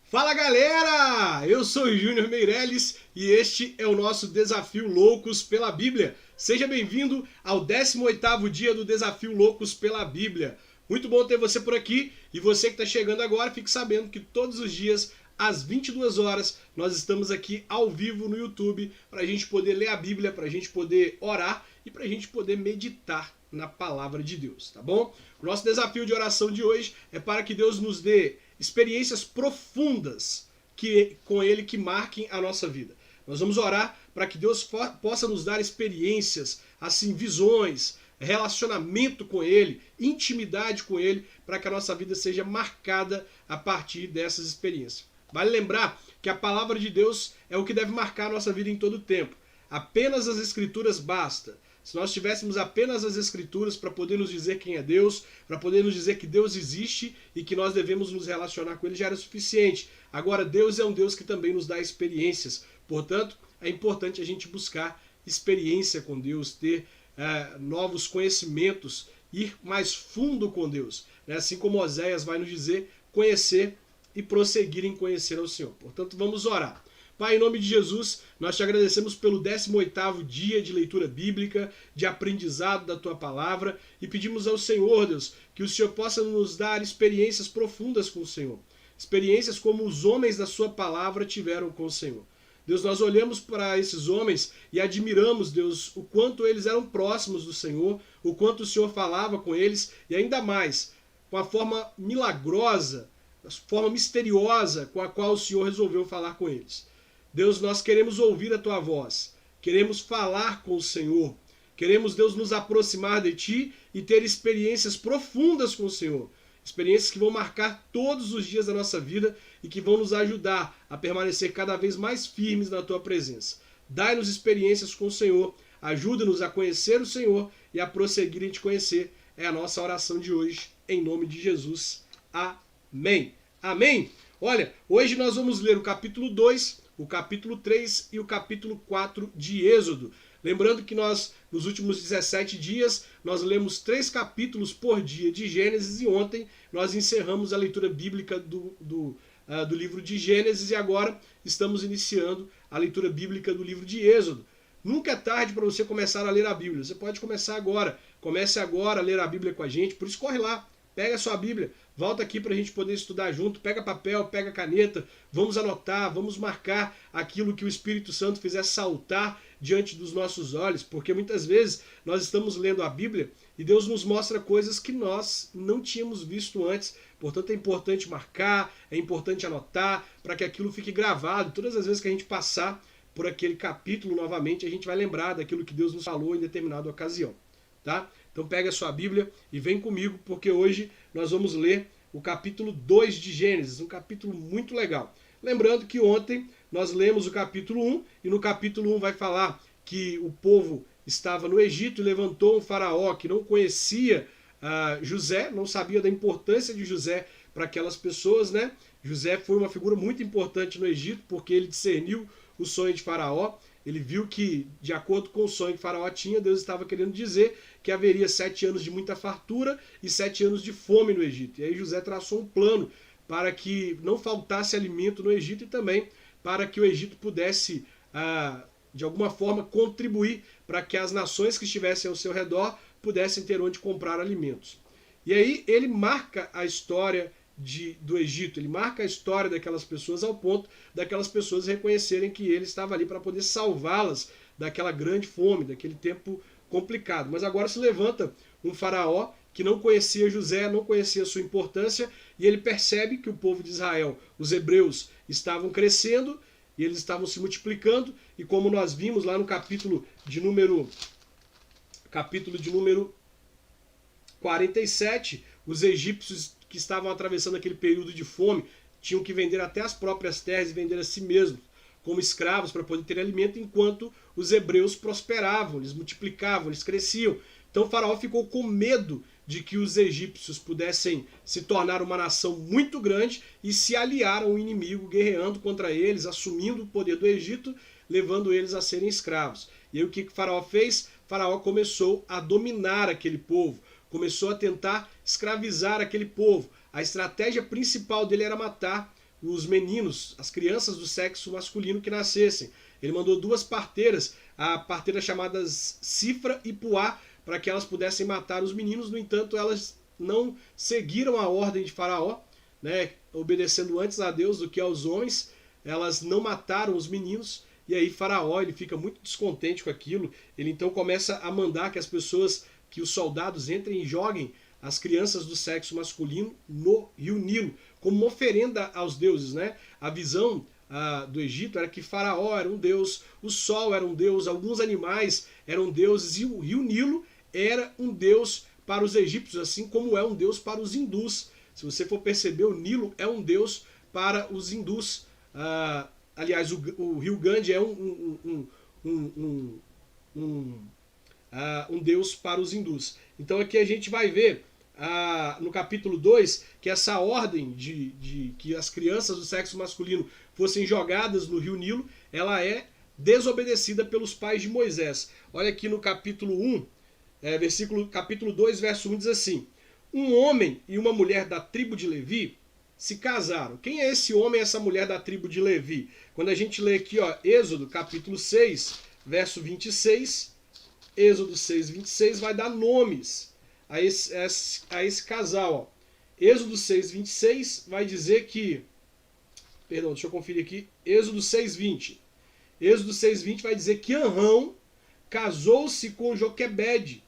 Fala galera, eu sou o Júnior Meirelles e este é o nosso Desafio Loucos pela Bíblia. Seja bem-vindo ao 18º dia do Desafio Loucos pela Bíblia. Muito bom ter você por aqui e você que está chegando agora, fique sabendo que todos os dias às 22 horas nós estamos aqui ao vivo no YouTube para a gente poder ler a Bíblia, para a gente poder orar e para a gente poder meditar na palavra de Deus, tá bom? O nosso desafio de oração de hoje é para que Deus nos dê experiências profundas com Ele que marquem a nossa vida. Nós vamos orar para que Deus possa nos dar experiências, assim, visões, relacionamento com Ele, intimidade com Ele, para que a nossa vida seja marcada a partir dessas experiências. Vale lembrar que a palavra de Deus é o que deve marcar a nossa vida em todo o tempo. Apenas as Escrituras basta. Se nós tivéssemos apenas as Escrituras para poder nos dizer quem é Deus, para poder nos dizer que Deus existe e que nós devemos nos relacionar com Ele, já era suficiente. Agora, Deus é um Deus que também nos dá experiências. Portanto, é importante a gente buscar experiência com Deus, ter novos conhecimentos, ir mais fundo com Deus. Assim como Oséias vai nos dizer, conhecer e prosseguir em conhecer ao Senhor. Portanto, vamos orar. Pai, em nome de Jesus, nós te agradecemos pelo 18º dia de leitura bíblica, de aprendizado da Tua Palavra, e pedimos ao Senhor, Deus, que o Senhor possa nos dar experiências profundas com o Senhor. Experiências como os homens da Sua Palavra tiveram com o Senhor. Deus, nós olhamos para esses homens e admiramos, Deus, o quanto eles eram próximos do Senhor, o quanto o Senhor falava com eles, e ainda mais, com a forma milagrosa, a forma misteriosa com a qual o Senhor resolveu falar com eles. Deus, nós queremos ouvir a Tua voz, queremos falar com o Senhor, queremos, Deus, nos aproximar de Ti e ter experiências profundas com o Senhor, experiências que vão marcar todos os dias da nossa vida e que vão nos ajudar a permanecer cada vez mais firmes na Tua presença. Dai-nos experiências com o Senhor, ajuda-nos a conhecer o Senhor e a prosseguir em Te conhecer. É a nossa oração de hoje, em nome de Jesus. Amém. Amém. Olha, hoje nós vamos ler o capítulo 2, o capítulo 3 e o capítulo 4 de Êxodo. Lembrando que nós, nos últimos 17 dias, nós lemos 3 capítulos por dia de Gênesis e ontem nós encerramos a leitura bíblica do livro de Gênesis e agora estamos iniciando a leitura bíblica do livro de Êxodo. Nunca é tarde para você começar a ler a Bíblia. Você pode começar agora. Comece agora a ler a Bíblia com a gente. Por isso, corre lá. Pega a sua Bíblia, volta aqui para a gente poder estudar junto, pega papel, pega caneta, vamos anotar, vamos marcar aquilo que o Espírito Santo fizer saltar diante dos nossos olhos, porque muitas vezes nós estamos lendo a Bíblia e Deus nos mostra coisas que nós não tínhamos visto antes. Portanto, é importante marcar, é importante anotar, para que aquilo fique gravado. Todas as vezes que a gente passar por aquele capítulo novamente, a gente vai lembrar daquilo que Deus nos falou em determinada ocasião. Tá? Então pega a sua Bíblia e vem comigo, porque hoje nós vamos ler o capítulo 2 de Gênesis, um capítulo muito legal. Lembrando que ontem nós lemos o capítulo 1, e no capítulo 1 vai falar que o povo estava no Egito e levantou um faraó que não conhecia José, não sabia da importância de José para aquelas pessoas, né? José foi uma figura muito importante no Egito, porque ele discerniu o sonho de faraó. Ele viu que, de acordo com o sonho que Faraó tinha, Deus estava querendo dizer que haveria 7 anos de muita fartura e 7 anos de fome no Egito. E aí José traçou um plano para que não faltasse alimento no Egito e também para que o Egito pudesse, de alguma forma, contribuir para que as nações que estivessem ao seu redor pudessem ter onde comprar alimentos. E aí ele marca a história do Egito, ele marca a história daquelas pessoas ao ponto daquelas pessoas reconhecerem que ele estava ali para poder salvá-las daquela grande fome, daquele tempo complicado. Mas agora se levanta um faraó que não conhecia José, não conhecia a sua importância, e ele percebe que o povo de Israel, os hebreus, estavam crescendo e eles estavam se multiplicando, e como nós vimos lá no capítulo de número 47, os egípcios que estavam atravessando aquele período de fome tinham que vender até as próprias terras e vender a si mesmos como escravos para poder ter alimento, enquanto os hebreus prosperavam, eles multiplicavam, eles cresciam. Então o faraó ficou com medo de que os egípcios pudessem se tornar uma nação muito grande e se aliar ao inimigo, guerreando contra eles, assumindo o poder do Egito, levando eles a serem escravos. E aí o que o faraó fez? O faraó começou a dominar aquele povo, começou a tentar escravizar aquele povo. A estratégia principal dele era matar os meninos, as crianças do sexo masculino que nascessem. Ele mandou 2 parteiras, a parteira chamadas Cifra e Puá, para que elas pudessem matar os meninos. No entanto, elas não seguiram a ordem de Faraó, né, obedecendo antes a Deus do que aos homens. Elas não mataram os meninos, e aí Faraó ele fica muito descontente com aquilo. Ele então começa a mandar que as pessoas, que os soldados entrem e joguem as crianças do sexo masculino no rio Nilo, como uma oferenda aos deuses, né? A visão do Egito era que Faraó era um deus, o sol era um deus, alguns animais eram deuses, e o rio Nilo era um deus para os egípcios, assim como é um deus para os hindus. Se você for perceber, o Nilo é um deus para os hindus. Aliás, o rio Gandhi é um deus para os hindus. Então aqui a gente vai ver no capítulo 2 que essa ordem de que as crianças do sexo masculino fossem jogadas no rio Nilo, ela é desobedecida pelos pais de Moisés. Olha aqui no capítulo 1, capítulo 2, verso 1 diz assim: um homem e uma mulher da tribo de Levi se casaram. Quem é esse homem e essa mulher da tribo de Levi? Quando a gente lê aqui, ó, Êxodo capítulo 6, verso 26, Êxodo 6, 26 vai dar nomes a esse casal. Ó. Êxodo 6, 26 vai dizer que... Perdão, deixa eu conferir aqui. Êxodo 6, 20. Êxodo 6, 20 vai dizer que Anrão casou-se com Joquebede.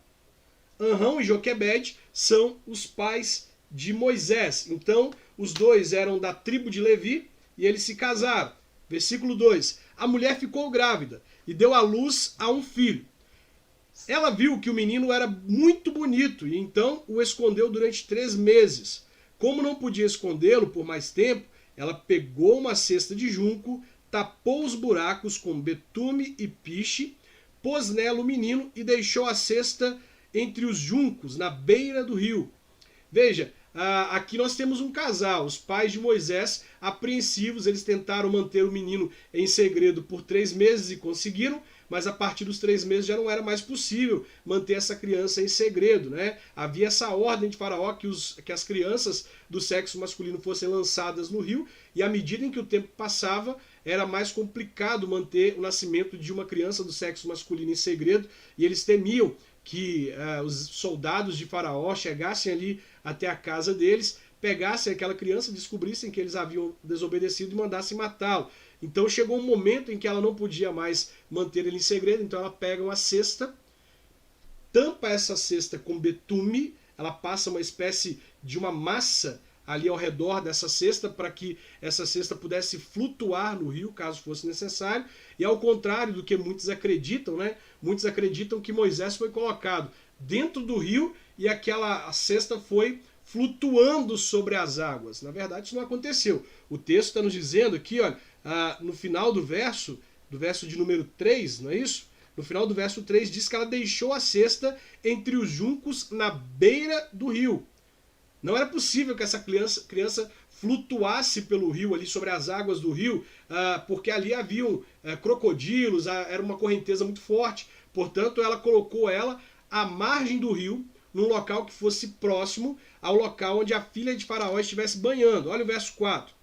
Anrão e Joquebede são os pais de Moisés. Então, os dois eram da tribo de Levi e eles se casaram. Versículo 2. A mulher ficou grávida e deu à luz a um filho. Ela viu que o menino era muito bonito e então o escondeu durante 3 meses. Como não podia escondê-lo por mais tempo, ela pegou uma cesta de junco, tapou os buracos com betume e piche, pôs nela o menino e deixou a cesta entre os juncos, na beira do rio. Veja, aqui nós temos um casal, os pais de Moisés, apreensivos. Eles tentaram manter o menino em segredo por 3 meses e conseguiram, mas a partir dos 3 meses já não era mais possível manter essa criança em segredo, né? Havia essa ordem de Faraó que as crianças do sexo masculino fossem lançadas no rio, e à medida em que o tempo passava, era mais complicado manter o nascimento de uma criança do sexo masculino em segredo, e eles temiam que os soldados de Faraó chegassem ali até a casa deles, pegassem aquela criança, descobrissem que eles haviam desobedecido e mandassem matá-lo. Então chegou um momento em que ela não podia mais manter ele em segredo, então ela pega uma cesta, tampa essa cesta com betume, ela passa uma espécie de uma massa ali ao redor dessa cesta para que essa cesta pudesse flutuar no rio, caso fosse necessário. E ao contrário do que muitos acreditam, né? Muitos acreditam que Moisés foi colocado dentro do rio e a cesta foi flutuando sobre as águas. Na verdade, isso não aconteceu. O texto está nos dizendo aqui, olha, no final do verso de número 3, não é isso? No final do verso 3 diz que ela deixou a cesta entre os juncos na beira do rio. Não era possível que essa criança flutuasse pelo rio, ali sobre as águas do rio, porque ali haviam crocodilos, era uma correnteza muito forte. Portanto, ela colocou ela à margem do rio, num local que fosse próximo ao local onde a filha de Faraó estivesse banhando. Olha o verso 4.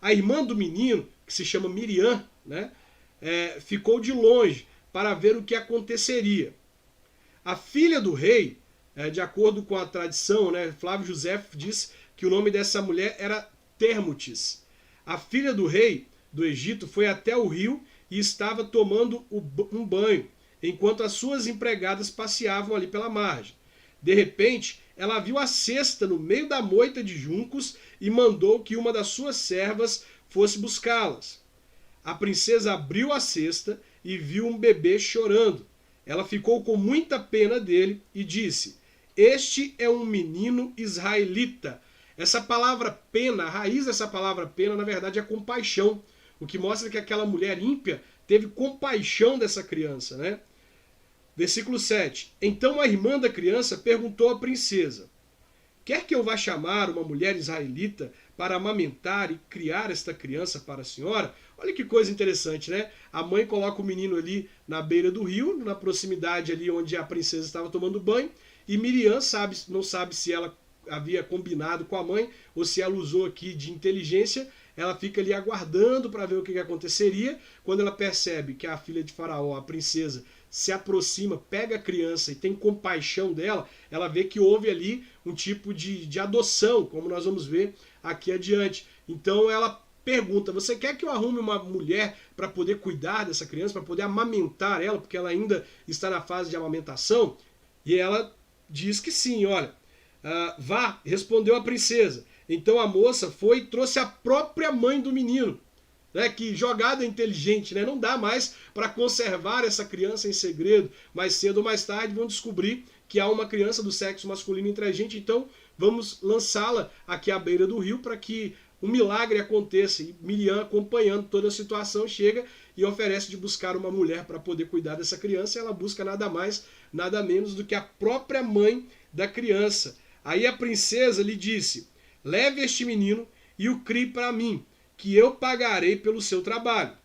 A irmã do menino, que se chama Miriam, né, ficou de longe para ver o que aconteceria. A filha do rei, de acordo com a tradição, né, Flávio José diz que o nome dessa mulher era Térmutis. A filha do rei do Egito foi até o rio e estava tomando um banho, enquanto as suas empregadas passeavam ali pela margem. De repente, ela viu a cesta no meio da moita de juncos e mandou que uma das suas servas fosse buscá-las. A princesa abriu a cesta e viu um bebê chorando. Ela ficou com muita pena dele e disse: "Este é um menino israelita." Essa palavra pena, a raiz dessa palavra pena, na verdade, é compaixão. O que mostra que aquela mulher ímpia teve compaixão dessa criança, né? Versículo 7. Então a irmã da criança perguntou à princesa: "Quer que eu vá chamar uma mulher israelita para amamentar e criar esta criança para a senhora?" Olha que coisa interessante, né? A mãe coloca o menino ali na beira do rio, na proximidade ali onde a princesa estava tomando banho, e Miriam não sabe se ela havia combinado com a mãe ou se ela usou aqui de inteligência. ela fica ali aguardando para ver o que aconteceria. Quando ela percebe que a filha de Faraó, a princesa, se aproxima, pega a criança e tem compaixão dela, ela vê que houve ali um tipo de adoção, como nós vamos ver aqui adiante. Então ela pergunta: você quer que eu arrume uma mulher para poder cuidar dessa criança, para poder amamentar ela, porque ela ainda está na fase de amamentação? E ela diz que sim, olha. Vá, respondeu a princesa. Então a moça foi e trouxe a própria mãe do menino. Né? Que jogada inteligente, né? Não dá mais para conservar essa criança em segredo. Mais cedo ou mais tarde vão descobrir que há uma criança do sexo masculino entre a gente, então vamos lançá-la aqui à beira do rio para que um milagre aconteça. E Miriam, acompanhando toda a situação, chega e oferece de buscar uma mulher para poder cuidar dessa criança. E ela busca nada mais, nada menos do que a própria mãe da criança. Aí a princesa lhe disse: leve este menino e o crie para mim, que eu pagarei pelo seu trabalho.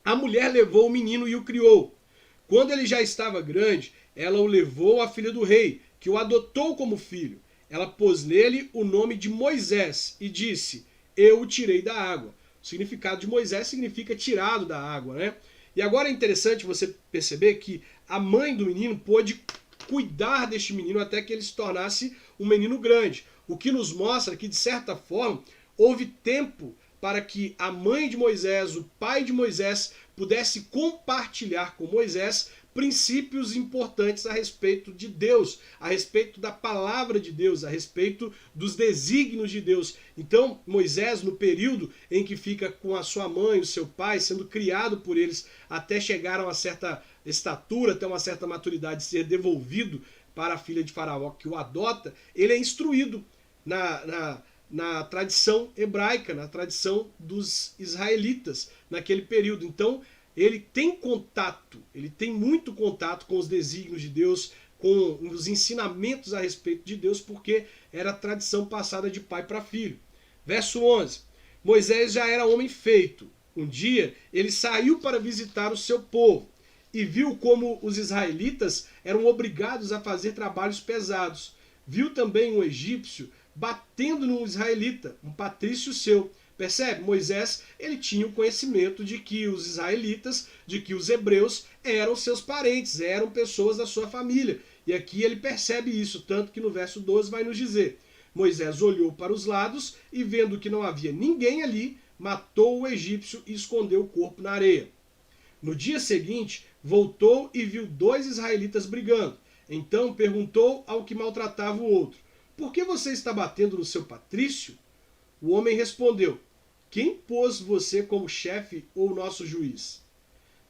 A mulher levou o menino e o criou. Quando ele já estava grande, ela o levou à filha do rei, que o adotou como filho. Ela pôs nele o nome de Moisés e disse: eu o tirei da água. O significado de Moisés significa tirado da água, né? E agora é interessante você perceber que a mãe do menino pôde cuidar deste menino até que ele se tornasse um menino grande. O que nos mostra que, de certa forma, houve tempo para que a mãe de Moisés, o pai de Moisés, pudesse compartilhar com Moisés princípios importantes a respeito de Deus, a respeito da palavra de Deus, a respeito dos desígnios de Deus. Então, Moisés, no período em que fica com a sua mãe, o seu pai, sendo criado por eles até chegar a uma certa estatura, até uma certa maturidade, ser devolvido para a filha de Faraó que o adota, ele é instruído na tradição hebraica, na tradição dos israelitas naquele período. Então, ele tem contato, ele tem muito contato com os desígnios de Deus, com os ensinamentos a respeito de Deus, porque era a tradição passada de pai para filho. Verso 11. Moisés já era homem feito. Um dia, ele saiu para visitar o seu povo e viu como os israelitas eram obrigados a fazer trabalhos pesados. Viu também um egípcio batendo num israelita, um patrício seu. Percebe? Moisés, ele tinha o conhecimento de que os israelitas, de que os hebreus eram seus parentes, eram pessoas da sua família. E aqui ele percebe isso, tanto que no verso 12 vai nos dizer: Moisés olhou para os lados e, vendo que não havia ninguém ali, matou o egípcio e escondeu o corpo na areia. No dia seguinte, voltou e viu 2 israelitas brigando. Então perguntou ao que maltratava o outro: por que você está batendo no seu patrício? O homem respondeu: quem pôs você como chefe ou nosso juiz?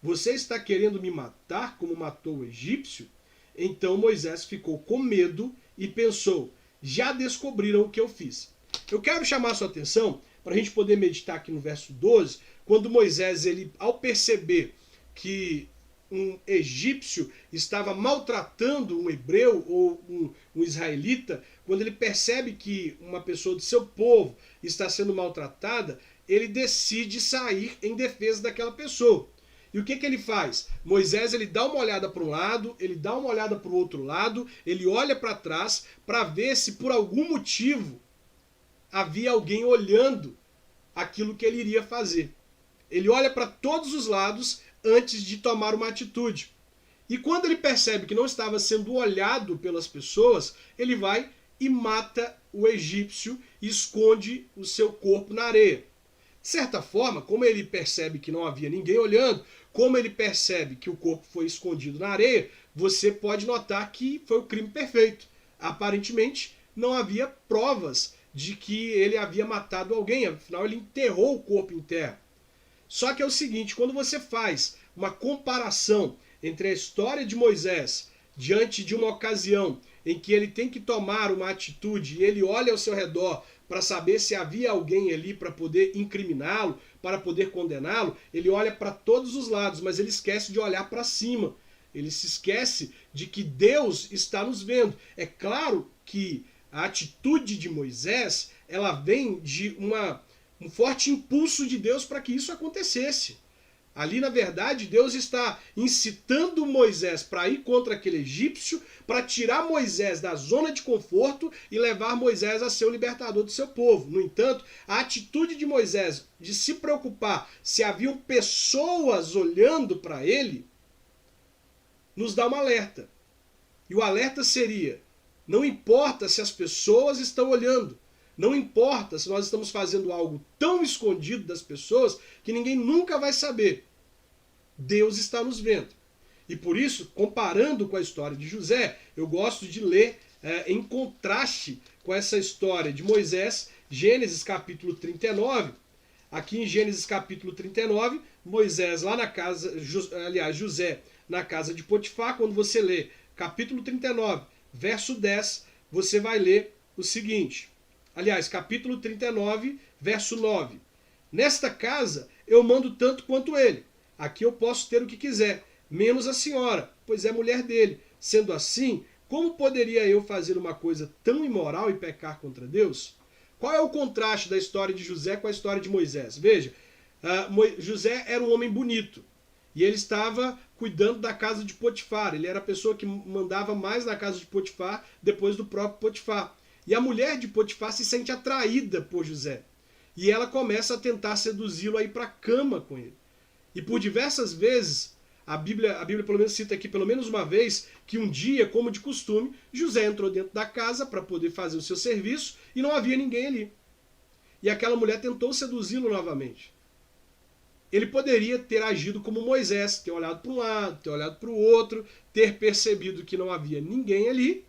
Você está querendo me matar como matou o egípcio? Então Moisés ficou com medo e pensou: já descobriram o que eu fiz. Eu quero chamar a sua atenção para a gente poder meditar aqui no verso 12, quando Moisés, ele, ao perceber que um egípcio estava maltratando um hebreu ou um israelita, quando ele percebe que uma pessoa do seu povo está sendo maltratada, ele decide sair em defesa daquela pessoa. E o que ele faz? Moisés, ele dá uma olhada para um lado, ele dá uma olhada para o outro lado, ele olha para trás para ver se por algum motivo havia alguém olhando aquilo que ele iria fazer. Ele olha para todos os lados antes de tomar uma atitude. E quando ele percebe que não estava sendo olhado pelas pessoas, ele vai e mata o egípcio e esconde o seu corpo na areia. De certa forma, como ele percebe que não havia ninguém olhando, como ele percebe que o corpo foi escondido na areia, você pode notar que foi o crime perfeito. Aparentemente, não havia provas de que ele havia matado alguém, afinal ele enterrou o corpo em terra. Só que é o seguinte, quando você faz uma comparação entre a história de Moisés diante de uma ocasião em que ele tem que tomar uma atitude e ele olha ao seu redor para saber se havia alguém ali para poder incriminá-lo, para poder condená-lo, ele olha para todos os lados, mas ele esquece de olhar para cima. Ele se esquece de que Deus está nos vendo. É claro que a atitude de Moisés, ela vem de um forte impulso de Deus para que isso acontecesse. Ali, na verdade, Deus está incitando Moisés para ir contra aquele egípcio, para tirar Moisés da zona de conforto e levar Moisés a ser o libertador do seu povo. No entanto, a atitude de Moisés de se preocupar se haviam pessoas olhando para ele, nos dá um alerta. E o alerta seria: não importa se as pessoas estão olhando, não importa se nós estamos fazendo algo tão escondido das pessoas que ninguém nunca vai saber. Deus está nos vendo. E por isso, comparando com a história de José, eu gosto de ler em contraste com essa história de Moisés, Gênesis capítulo 39. Aqui em Gênesis capítulo 39, Moisés lá na casa, José na casa de Potifar, quando você lê capítulo 39, verso 10, você vai ler o seguinte. Capítulo 39, verso 9. Nesta casa eu mando tanto quanto ele. Aqui eu posso ter o que quiser, menos a senhora, pois é mulher dele. Sendo assim, como poderia eu fazer uma coisa tão imoral e pecar contra Deus? Qual é o contraste da história de José com a história de Moisés? Veja, José era um homem bonito e ele estava cuidando da casa de Potifar. Ele era a pessoa que mandava mais na casa de Potifar depois do próprio Potifar. E a mulher de Potifar se sente atraída por José. E ela começa a tentar seduzi-lo a ir para a cama com ele. E por diversas vezes, a Bíblia pelo menos cita aqui pelo menos uma vez, que um dia, como de costume, José entrou dentro da casa para poder fazer o seu serviço e não havia ninguém ali. E aquela mulher tentou seduzi-lo novamente. Ele poderia ter agido como Moisés, ter olhado para um lado, ter olhado para o outro, ter percebido que não havia ninguém ali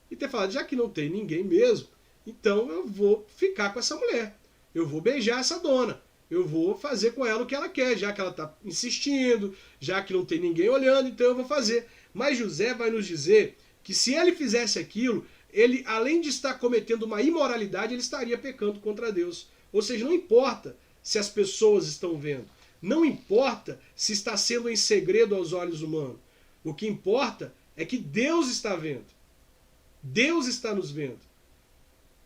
e ter falado: já que não tem ninguém mesmo, então eu vou ficar com essa mulher. Eu vou beijar essa dona. Eu vou fazer com ela o que ela quer, já que ela está insistindo, já que não tem ninguém olhando, então eu vou fazer. Mas José vai nos dizer que se ele fizesse aquilo, ele, além de estar cometendo uma imoralidade, ele estaria pecando contra Deus. Ou seja, não importa se as pessoas estão vendo. Não importa se está sendo em segredo aos olhos humanos. O que importa é que Deus está vendo. Deus está nos vendo.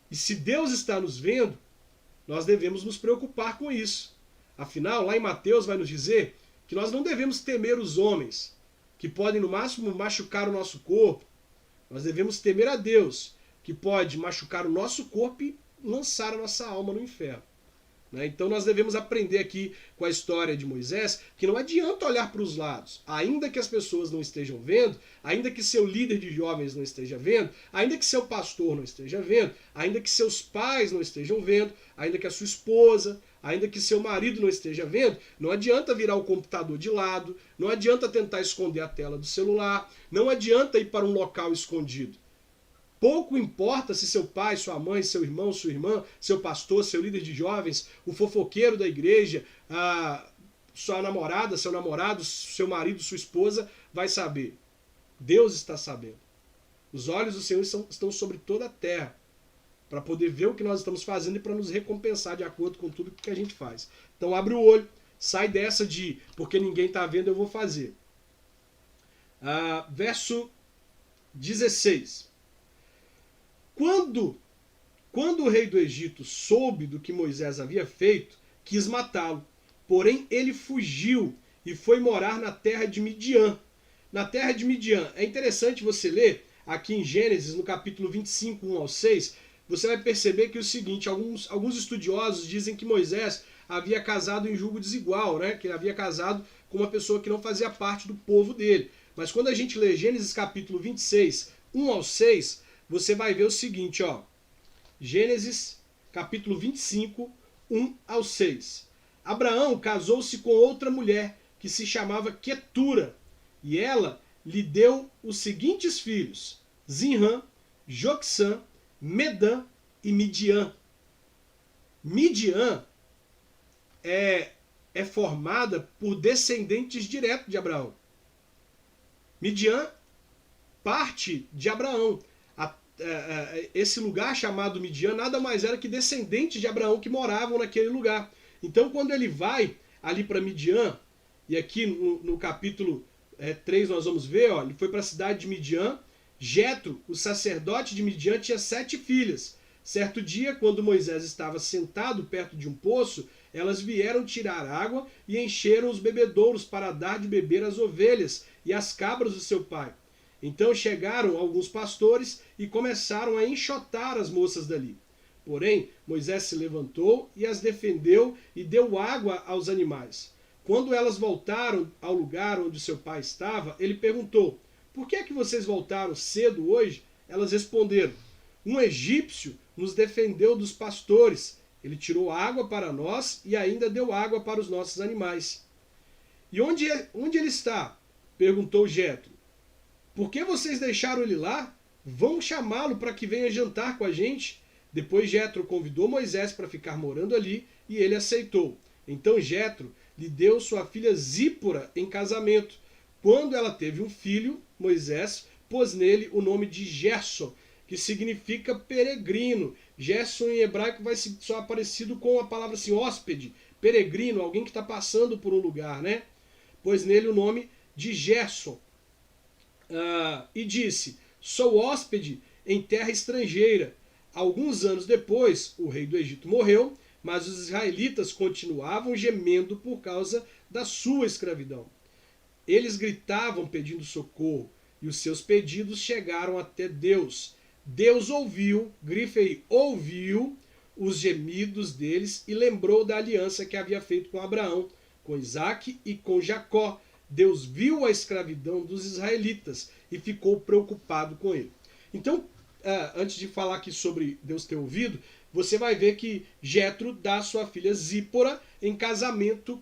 E se Deus está nos vendo, nós devemos nos preocupar com isso. Afinal, lá em Mateus vai nos dizer que nós não devemos temer os homens, que podem no máximo machucar o nosso corpo. Nós devemos temer a Deus, que pode machucar o nosso corpo e lançar a nossa alma no inferno. Então nós devemos aprender aqui com a história de Moisés que não adianta olhar para os lados. Ainda que as pessoas não estejam vendo, ainda que seu líder de jovens não esteja vendo, ainda que seu pastor não esteja vendo, ainda que seus pais não estejam vendo, ainda que a sua esposa, ainda que seu marido não esteja vendo, não adianta virar o computador de lado, não adianta tentar esconder a tela do celular, não adianta ir para um local escondido. Pouco importa se seu pai, sua mãe, seu irmão, sua irmã, seu pastor, seu líder de jovens, o fofoqueiro da igreja, sua namorada, seu namorado, seu marido, sua esposa, vai saber. Deus está sabendo. Os olhos do Senhor estão sobre toda a terra para poder ver o que nós estamos fazendo e para nos recompensar de acordo com tudo que a gente faz. Então abre o olho, sai dessa de porque ninguém está vendo, eu vou fazer. Verso 16. Quando o rei do Egito soube do que Moisés havia feito, quis matá-lo. Porém, ele fugiu e foi morar na terra de Midian. Na terra de Midian. É interessante você ler aqui em Gênesis, no capítulo 25, 1 ao 6, você vai perceber que é o seguinte, alguns estudiosos dizem que Moisés havia casado em julgo desigual, né? Que ele havia casado com uma pessoa que não fazia parte do povo dele. Mas quando a gente lê Gênesis capítulo 26, 1 ao 6, você vai ver o seguinte, ó. Gênesis, capítulo 25, 1 ao 6. Abraão casou-se com outra mulher, que se chamava Quetura, e ela lhe deu os seguintes filhos: Zinrã, Joksã, Medã e Midian. Midian é formada por descendentes diretos de Abraão. Midian parte de Abraão. Esse lugar chamado Midian nada mais era que descendentes de Abraão que moravam naquele lugar. Então quando ele vai ali para Midian, e aqui no capítulo 3 nós vamos ver, ó, ele foi para a cidade de Midian. Jetro, o sacerdote de Midian, tinha 7 filhas. Certo dia, quando Moisés estava sentado perto de um poço, elas vieram tirar água e encheram os bebedouros para dar de beber às ovelhas e às cabras do seu pai. Então chegaram alguns pastores e começaram a enxotar as moças dali. Porém, Moisés se levantou e as defendeu e deu água aos animais. Quando elas voltaram ao lugar onde seu pai estava, ele perguntou: por que é que vocês voltaram cedo hoje? Elas responderam: um egípcio nos defendeu dos pastores. Ele tirou água para nós e ainda deu água para os nossos animais. E onde ele está? Perguntou Jetro. Por que vocês deixaram ele lá? Vão chamá-lo para que venha jantar com a gente. Depois Jetro convidou Moisés para ficar morando ali e ele aceitou. Então Jetro lhe deu sua filha Zípora em casamento. Quando ela teve um filho, Moisés pôs nele o nome de Gerson, que significa peregrino. Gerson em hebraico vai só parecido com a palavra assim, hóspede, peregrino, alguém que está passando por um lugar, né? Pôs nele o nome de Gerson. E disse: sou hóspede em terra estrangeira. Alguns anos depois, o rei do Egito morreu, mas os israelitas continuavam gemendo por causa da sua escravidão. Eles gritavam pedindo socorro, e os seus pedidos chegaram até Deus. Deus ouviu, grife aí, ouviu os gemidos deles e lembrou da aliança que havia feito com Abraão, com Isaque e com Jacó. Deus viu a escravidão dos israelitas e ficou preocupado com ele. Então, antes de falar aqui sobre Deus ter ouvido, você vai ver que Jetro dá sua filha Zípora em casamento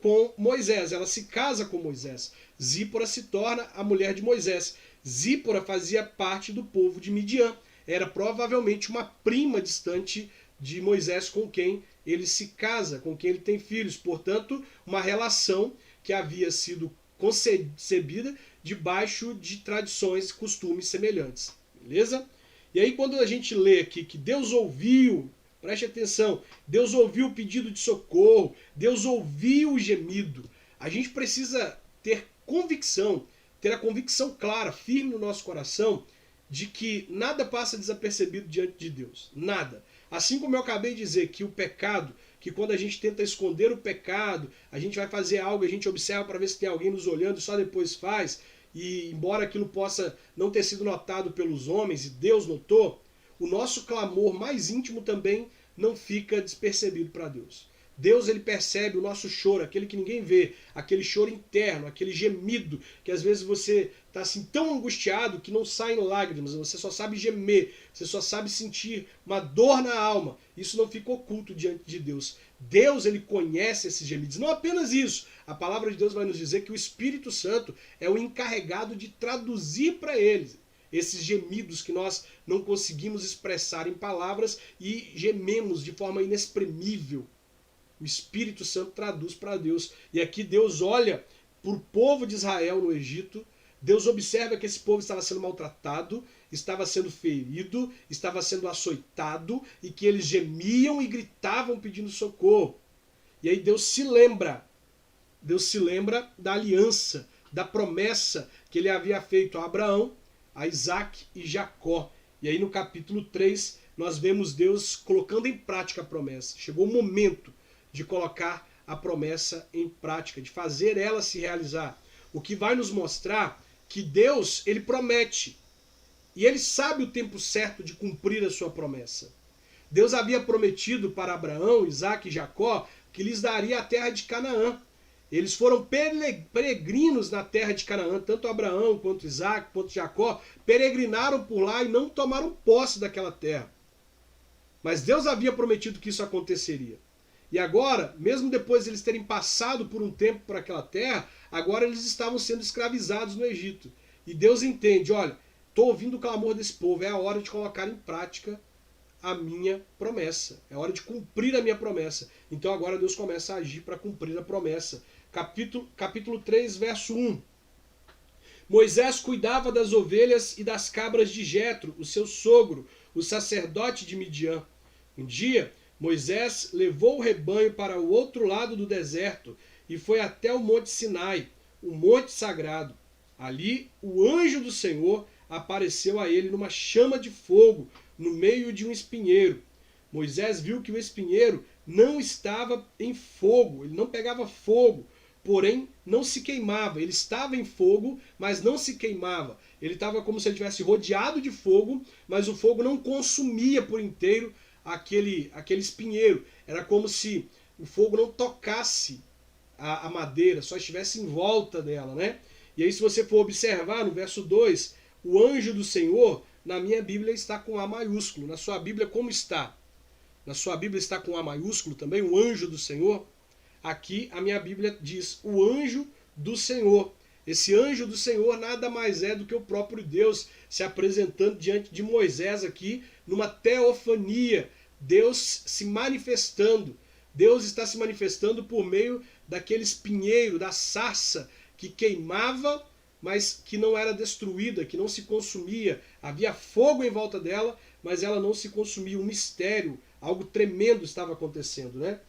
com Moisés. Ela se casa com Moisés. Zípora se torna a mulher de Moisés. Zípora fazia parte do povo de Midian. Era provavelmente uma prima distante de Moisés com quem ele se casa, com quem ele tem filhos. Portanto, uma relação que havia sido concebida debaixo de tradições e costumes semelhantes. Beleza? E aí quando a gente lê aqui que Deus ouviu, preste atenção, Deus ouviu o pedido de socorro, Deus ouviu o gemido, a gente precisa ter convicção, ter a convicção clara, firme no nosso coração, de que nada passa desapercebido diante de Deus. Nada. Assim como eu acabei de dizer que o pecado, que quando a gente tenta esconder o pecado, a gente vai fazer algo, a gente observa para ver se tem alguém nos olhando e só depois faz, e embora aquilo possa não ter sido notado pelos homens, e Deus notou, o nosso clamor mais íntimo também não fica despercebido para Deus. Deus, ele percebe o nosso choro, aquele que ninguém vê, aquele choro interno, aquele gemido, que às vezes você está assim tão angustiado que não saem lágrimas, você só sabe gemer, você só sabe sentir uma dor na alma. Isso não fica oculto diante de Deus. Deus, ele conhece esses gemidos. Não apenas isso, a palavra de Deus vai nos dizer que o Espírito Santo é o encarregado de traduzir para eles esses gemidos que nós não conseguimos expressar em palavras e gememos de forma inexprimível. O Espírito Santo traduz para Deus. E aqui Deus olha para o povo de Israel no Egito. Deus observa que esse povo estava sendo maltratado, estava sendo ferido, estava sendo açoitado e que eles gemiam e gritavam pedindo socorro. E aí Deus se lembra da aliança, da promessa que ele havia feito a Abraão, a Isaque e Jacó. E aí no capítulo 3 nós vemos Deus colocando em prática a promessa. Chegou o momento de colocar a promessa em prática, de fazer ela se realizar. O que vai nos mostrar que Deus, ele promete. E ele sabe o tempo certo de cumprir a sua promessa. Deus havia prometido para Abraão, Isaque e Jacó que lhes daria a terra de Canaã. Eles foram peregrinos na terra de Canaã, tanto Abraão quanto Isaque, quanto Jacó, peregrinaram por lá e não tomaram posse daquela terra. Mas Deus havia prometido que isso aconteceria. E agora, mesmo depois de eles terem passado por um tempo por aquela terra, agora eles estavam sendo escravizados no Egito. E Deus entende, olha, estou ouvindo o clamor desse povo, é a hora de colocar em prática a minha promessa. É a hora de cumprir a minha promessa. Então agora Deus começa a agir para cumprir a promessa. Capítulo 3, verso 1. Moisés cuidava das ovelhas e das cabras de Jetro, o seu sogro, o sacerdote de Midian. Um dia, Moisés levou o rebanho para o outro lado do deserto e foi até o Monte Sinai, o monte sagrado. Ali, o anjo do Senhor apareceu a ele numa chama de fogo, no meio de um espinheiro. Moisés viu que o espinheiro não estava em fogo, ele não pegava fogo, porém não se queimava. Ele estava em fogo, mas não se queimava. Ele estava como se ele tivesse rodeado de fogo, mas o fogo não consumia por inteiro aquele espinheiro. Era como se o fogo não tocasse a madeira, só estivesse em volta dela, né? E aí, se você for observar no verso 2, o anjo do Senhor, na minha Bíblia está com A maiúsculo. Na sua Bíblia, como está? Na sua Bíblia está com A maiúsculo também, o anjo do Senhor? Aqui a minha Bíblia diz o anjo do Senhor. Esse anjo do Senhor nada mais é do que o próprio Deus se apresentando diante de Moisés aqui numa teofania. Deus se manifestando. Deus está se manifestando por meio daquele espinheiro, da sarça que queimava, mas que não era destruída, que não se consumia. Havia fogo em volta dela, mas ela não se consumia. Um mistério, algo tremendo estava acontecendo, né?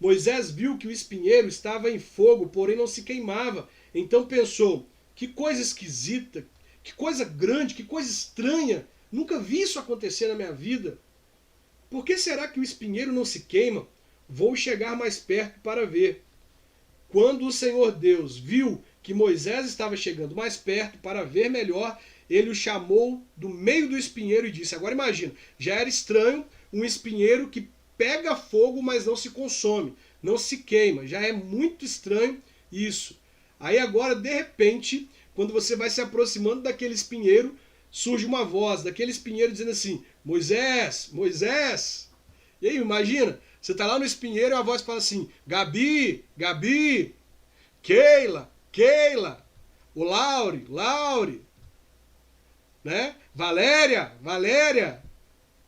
Moisés viu que o espinheiro estava em fogo, porém não se queimava. Então pensou, que coisa esquisita, que coisa grande, que coisa estranha. Nunca vi isso acontecer na minha vida. Por que será que o espinheiro não se queima? Vou chegar mais perto para ver. Quando o Senhor Deus viu que Moisés estava chegando mais perto para ver melhor, ele o chamou do meio do espinheiro e disse, agora imagina, já era estranho um espinheiro que pega fogo, mas não se consome, não se queima. Já é muito estranho isso. Aí agora, de repente, quando você vai se aproximando daquele espinheiro, surge uma voz daquele espinheiro dizendo assim, Moisés, Moisés. E aí, imagina, você está lá no espinheiro e a voz fala assim, Gabi, Gabi, Keila, Keila, o Laure, Laure, né? Valéria, Valéria.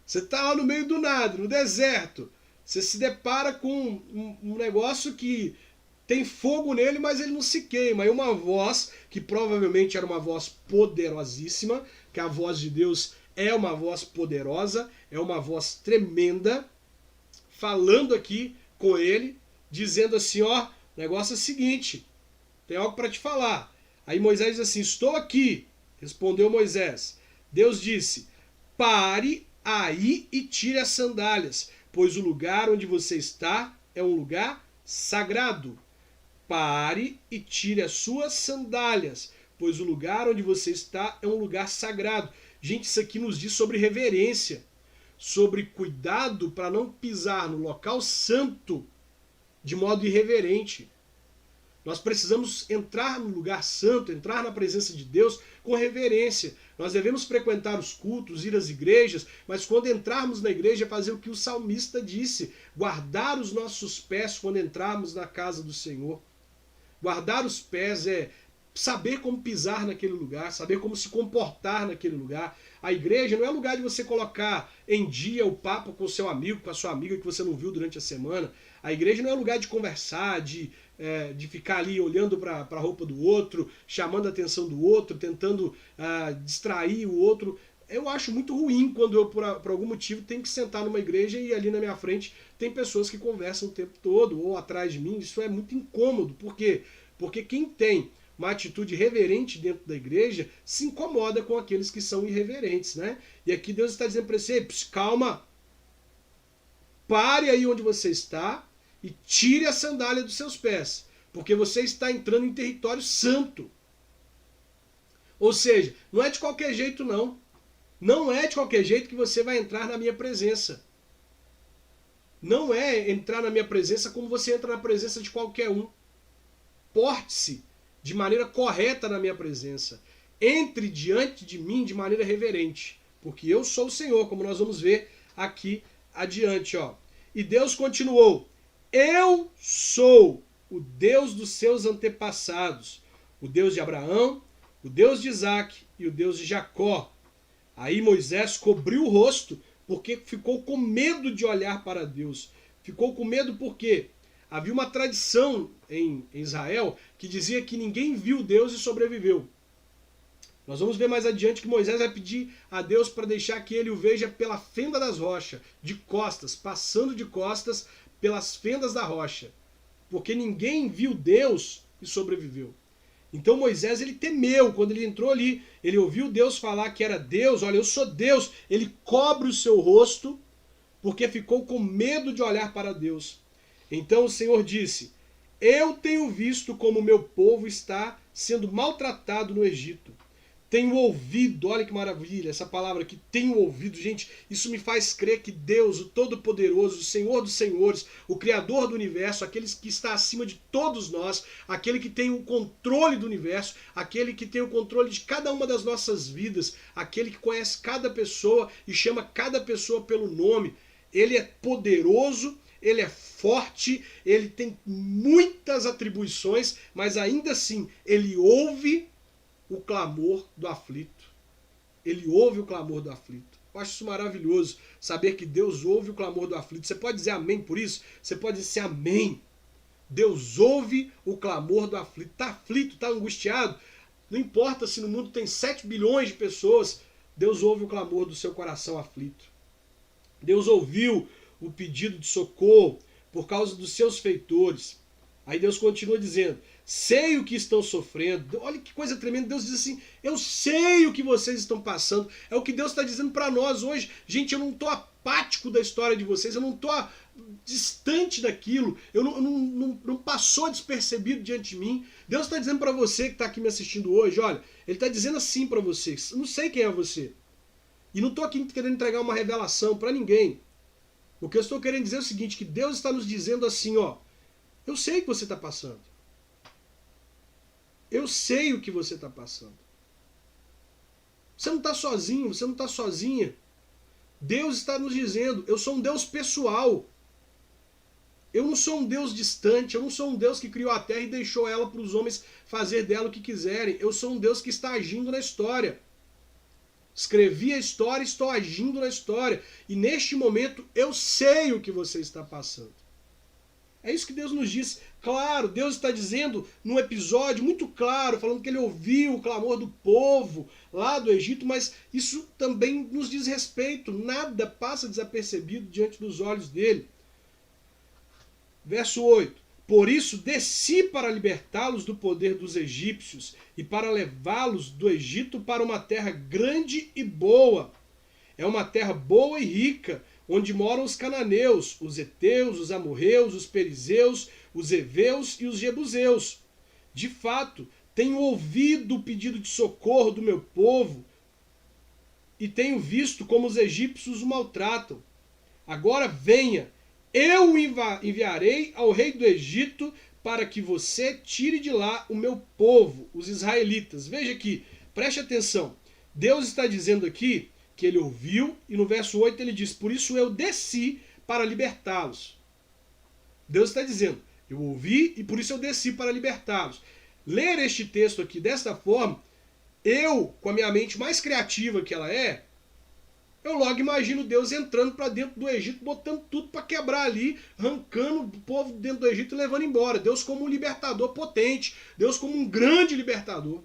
Você está lá no meio do nada, no deserto. Você se depara com um negócio que tem fogo nele, mas ele não se queima. E uma voz, que provavelmente era uma voz poderosíssima, que a voz de Deus é uma voz poderosa, é uma voz tremenda, falando aqui com ele, dizendo assim, ó, o negócio é o seguinte, tem algo para te falar. Aí Moisés diz assim, estou aqui, respondeu Moisés. Deus disse, pare aí e tire as sandálias, pois o lugar onde você está é um lugar sagrado. Pare e tire as suas sandálias, pois o lugar onde você está é um lugar sagrado. Gente, isso aqui nos diz sobre reverência, sobre cuidado para não pisar no local santo de modo irreverente. Nós precisamos entrar no lugar santo, entrar na presença de Deus com reverência. Nós devemos frequentar os cultos, ir às igrejas, mas quando entrarmos na igreja, fazer o que o salmista disse, guardar os nossos pés quando entrarmos na casa do Senhor. Guardar os pés é saber como pisar naquele lugar, saber como se comportar naquele lugar. A igreja não é lugar de você colocar em dia o papo com o seu amigo, com a sua amiga que você não viu durante a semana. A igreja não é lugar de conversar, de ficar ali olhando para a roupa do outro, chamando a atenção do outro, tentando distrair o outro. Eu acho muito ruim quando eu, por algum motivo, tenho que sentar numa igreja e ali na minha frente tem pessoas que conversam o tempo todo, ou atrás de mim. Isso é muito incômodo. Por quê? Porque quem tem uma atitude reverente dentro da igreja se incomoda com aqueles que são irreverentes, né? E aqui Deus está dizendo para você, calma, pare aí onde você está e tire a sandália dos seus pés, porque você está entrando em território santo. Ou seja, não é de qualquer jeito não. Não é de qualquer jeito que você vai entrar na minha presença. Não é entrar na minha presença como você entra na presença de qualquer um. Porte-se de maneira correta na minha presença. Entre diante de mim de maneira reverente, porque eu sou o Senhor, como nós vamos ver aqui adiante, ó. E Deus continuou, eu sou o Deus dos seus antepassados, o Deus de Abraão, o Deus de Isaac e o Deus de Jacó. Aí Moisés cobriu o rosto, porque ficou com medo de olhar para Deus. Ficou com medo porque havia uma tradição em Israel que dizia que ninguém viu Deus e sobreviveu. Nós vamos ver mais adiante que Moisés vai pedir a Deus para deixar que ele o veja pela fenda das rochas, de costas, passando de costas pelas fendas da rocha. Porque ninguém viu Deus e sobreviveu. Então Moisés ele temeu, quando ele entrou ali, ele ouviu Deus falar que era Deus, olha, eu sou Deus, ele cobre o seu rosto, porque ficou com medo de olhar para Deus. Então o Senhor disse: eu tenho visto como o meu povo está sendo maltratado no Egito. Tenho ouvido, olha que maravilha, essa palavra aqui, tenho ouvido, gente, isso me faz crer que Deus, o Todo-Poderoso, o Senhor dos Senhores, o Criador do Universo, aquele que está acima de todos nós, aquele que tem o controle do universo, aquele que tem o controle de cada uma das nossas vidas, aquele que conhece cada pessoa e chama cada pessoa pelo nome, ele é poderoso, ele é forte, ele tem muitas atribuições, mas ainda assim, ele ouve o clamor do aflito. Ele ouve o clamor do aflito. Eu acho isso maravilhoso, saber que Deus ouve o clamor do aflito. Você pode dizer amém por isso? Você pode dizer amém. Deus ouve o clamor do aflito. Está aflito, está angustiado? Não importa se no mundo tem 7 bilhões de pessoas, Deus ouve o clamor do seu coração aflito. Deus ouviu o pedido de socorro por causa dos seus feitores. Aí Deus continua dizendo: sei o que estão sofrendo. Olha que coisa tremenda. Deus diz assim: eu sei o que vocês estão passando. É o que Deus está dizendo para nós hoje. Gente, eu não estou apático da história de vocês. Eu não estou distante daquilo. Não passou despercebido diante de mim. Deus está dizendo para você que está aqui me assistindo hoje, olha, Ele está dizendo assim para vocês. Eu não sei quem é você. E não estou aqui querendo entregar uma revelação para ninguém. O que eu estou querendo dizer é o seguinte, que Deus está nos dizendo assim, ó, eu sei o que você está passando. Eu sei o que você está passando. Você não está sozinho, você não está sozinha. Deus está nos dizendo, eu sou um Deus pessoal. Eu não sou um Deus distante, eu não sou um Deus que criou a terra e deixou ela para os homens fazer dela o que quiserem. Eu sou um Deus que está agindo na história. Escrevi a história, estou agindo na história. E neste momento eu sei o que você está passando. É isso que Deus nos diz. Claro, Deus está dizendo num episódio muito claro, falando que ele ouviu o clamor do povo lá do Egito, mas isso também nos diz respeito. Nada passa desapercebido diante dos olhos dele. Verso 8. Por isso desci para libertá-los do poder dos egípcios e para levá-los do Egito para uma terra grande e boa. É uma terra boa e rica, onde moram os cananeus, os heteus, os amorreus, os perizeus, os heveus e os jebuseus. De fato, tenho ouvido o pedido de socorro do meu povo e tenho visto como os egípcios o maltratam. Agora venha, eu enviarei ao rei do Egito para que você tire de lá o meu povo, os israelitas. Veja aqui, preste atenção. Deus está dizendo aqui que ele ouviu, e no verso 8 ele diz, por isso eu desci para libertá-los. Deus está dizendo, eu ouvi e por isso eu desci para libertá-los. Ler este texto aqui desta forma, eu, com a minha mente mais criativa que ela é, eu logo imagino Deus entrando para dentro do Egito, botando tudo para quebrar ali, arrancando o povo dentro do Egito e levando embora. Deus como um libertador potente, Deus como um grande libertador.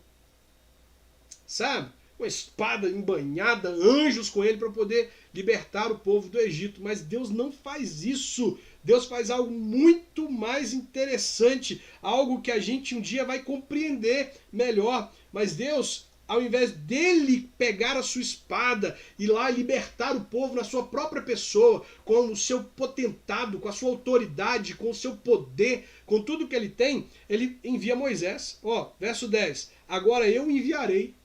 Sabe? Uma espada embanhada, anjos com ele para poder libertar o povo do Egito. Mas Deus não faz isso. Deus faz algo muito mais interessante, algo que a gente um dia vai compreender melhor. Mas Deus, ao invés dele pegar a sua espada e lá libertar o povo na sua própria pessoa, com o seu potentado, com a sua autoridade, com o seu poder, com tudo que ele tem, ele envia Moisés. Ó, verso 10. Agora eu enviarei.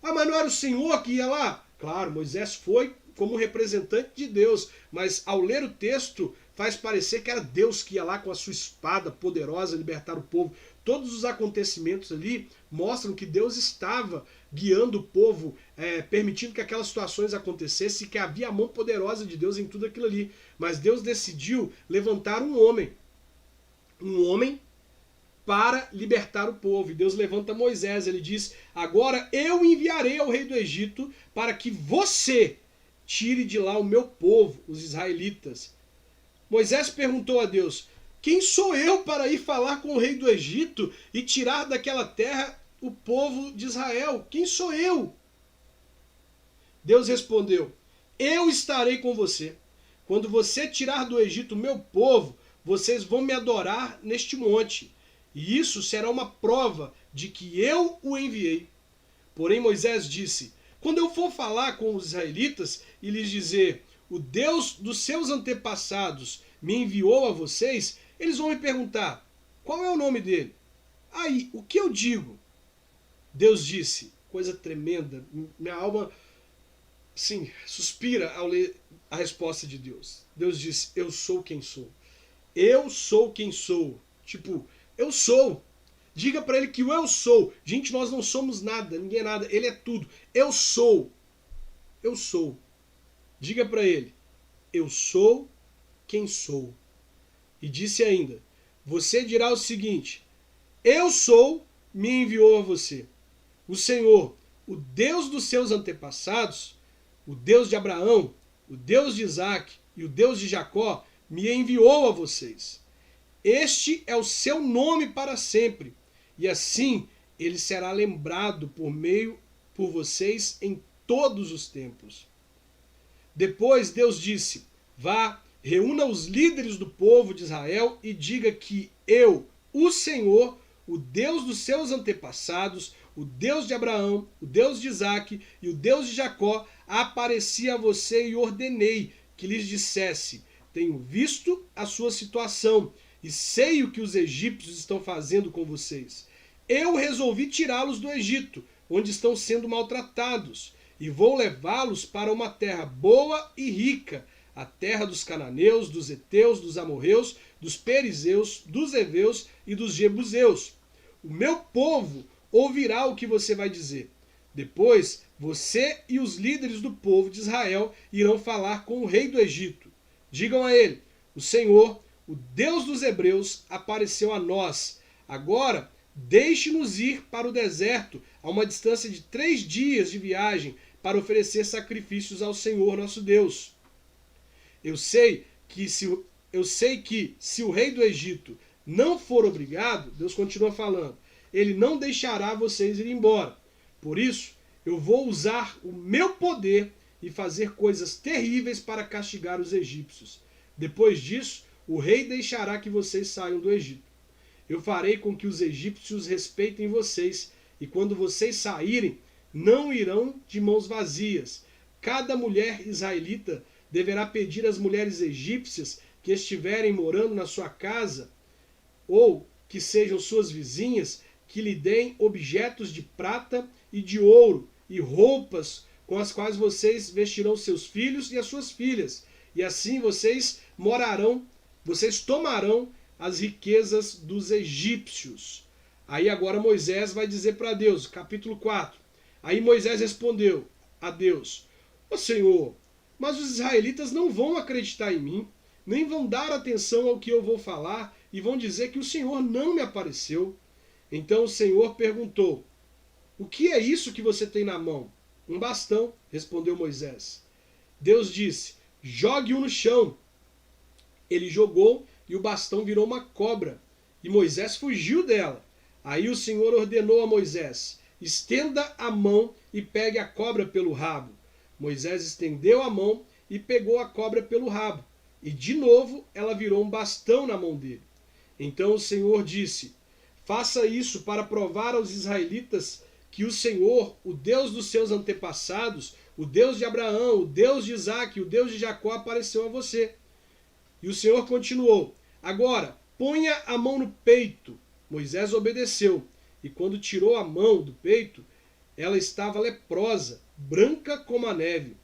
Ah, mas não era o Senhor que ia lá? Claro, Moisés foi como representante de Deus, mas ao ler o texto faz parecer que era Deus que ia lá com a sua espada poderosa libertar o povo. Todos os acontecimentos ali mostram que Deus estava guiando o povo, permitindo que aquelas situações acontecessem e que havia a mão poderosa de Deus em tudo aquilo ali. Mas Deus decidiu levantar um homem para libertar o povo. E Deus levanta Moisés, ele diz, agora eu enviarei ao rei do Egito para que você tire de lá o meu povo, os israelitas. Moisés perguntou a Deus, quem sou eu para ir falar com o rei do Egito e tirar daquela terra o povo de Israel? Quem sou eu? Deus respondeu, eu estarei com você. Quando você tirar do Egito o meu povo, vocês vão me adorar neste monte. E isso será uma prova de que eu o enviei. Porém Moisés disse, quando eu for falar com os israelitas e lhes dizer, o Deus dos seus antepassados me enviou a vocês, eles vão me perguntar, qual é o nome dele? Aí, o que eu digo? Deus disse, coisa tremenda, minha alma, sim, suspira ao ler a resposta de Deus. Deus disse, eu sou quem sou. Eu sou quem sou. Tipo, eu sou. Diga para ele que o eu sou. Gente, nós não somos nada, ninguém é nada, ele é tudo. Eu sou. Eu sou. Diga para ele, eu sou quem sou. E disse ainda, você dirá o seguinte, eu sou, me enviou a você. O Senhor, o Deus dos seus antepassados, o Deus de Abraão, o Deus de Isaac e o Deus de Jacó, me enviou a vocês. Este é o seu nome para sempre, e assim ele será lembrado por vocês em todos os tempos. Depois Deus disse, vá, reúna os líderes do povo de Israel e diga que eu, o Senhor, o Deus dos seus antepassados, o Deus de Abraão, o Deus de Isaac e o Deus de Jacó, apareci a você e ordenei que lhes dissesse, tenho visto a sua situação e sei o que os egípcios estão fazendo com vocês. Eu resolvi tirá-los do Egito, onde estão sendo maltratados, e vou levá-los para uma terra boa e rica, a terra dos cananeus, dos heteus, dos amorreus, dos perizeus, dos heveus e dos jebuseus. O meu povo ouvirá o que você vai dizer. Depois, você e os líderes do povo de Israel irão falar com o rei do Egito. Digam a ele, o Senhor, o Deus dos hebreus, apareceu a nós. Agora, deixe-nos ir para o deserto, a uma distância de 3 dias de viagem, para oferecer sacrifícios ao Senhor nosso Deus. Eu sei que se o rei do Egito não for obrigado, Deus continua falando, ele não deixará vocês ir embora. Por isso, eu vou usar o meu poder e fazer coisas terríveis para castigar os egípcios. Depois disso, o rei deixará que vocês saiam do Egito. Eu farei com que os egípcios respeitem vocês, e quando vocês saírem, não irão de mãos vazias. Cada mulher israelita deverá pedir às mulheres egípcias que estiverem morando na sua casa, ou que sejam suas vizinhas, que lhe deem objetos de prata e de ouro e roupas com as quais vocês vestirão seus filhos e as suas filhas. E assim vocês tomarão as riquezas dos egípcios. Aí agora Moisés vai dizer para Deus, capítulo 4. Aí Moisés respondeu a Deus, ó Senhor, mas os israelitas não vão acreditar em mim, nem vão dar atenção ao que eu vou falar e vão dizer que o Senhor não me apareceu. Então o Senhor perguntou, o que é isso que você tem na mão? Um bastão, respondeu Moisés. Deus disse, jogue-o no chão. Ele jogou e o bastão virou uma cobra, e Moisés fugiu dela. Aí o Senhor ordenou a Moisés, estenda a mão e pegue a cobra pelo rabo. Moisés estendeu a mão e pegou a cobra pelo rabo, e de novo ela virou um bastão na mão dele. Então o Senhor disse, faça isso para provar aos israelitas que o Senhor, o Deus dos seus antepassados, o Deus de Abraão, o Deus de Isaac e o Deus de Jacó apareceu a você. E o Senhor continuou, agora ponha a mão no peito. Moisés obedeceu, e quando tirou a mão do peito, ela estava leprosa, branca como a neve.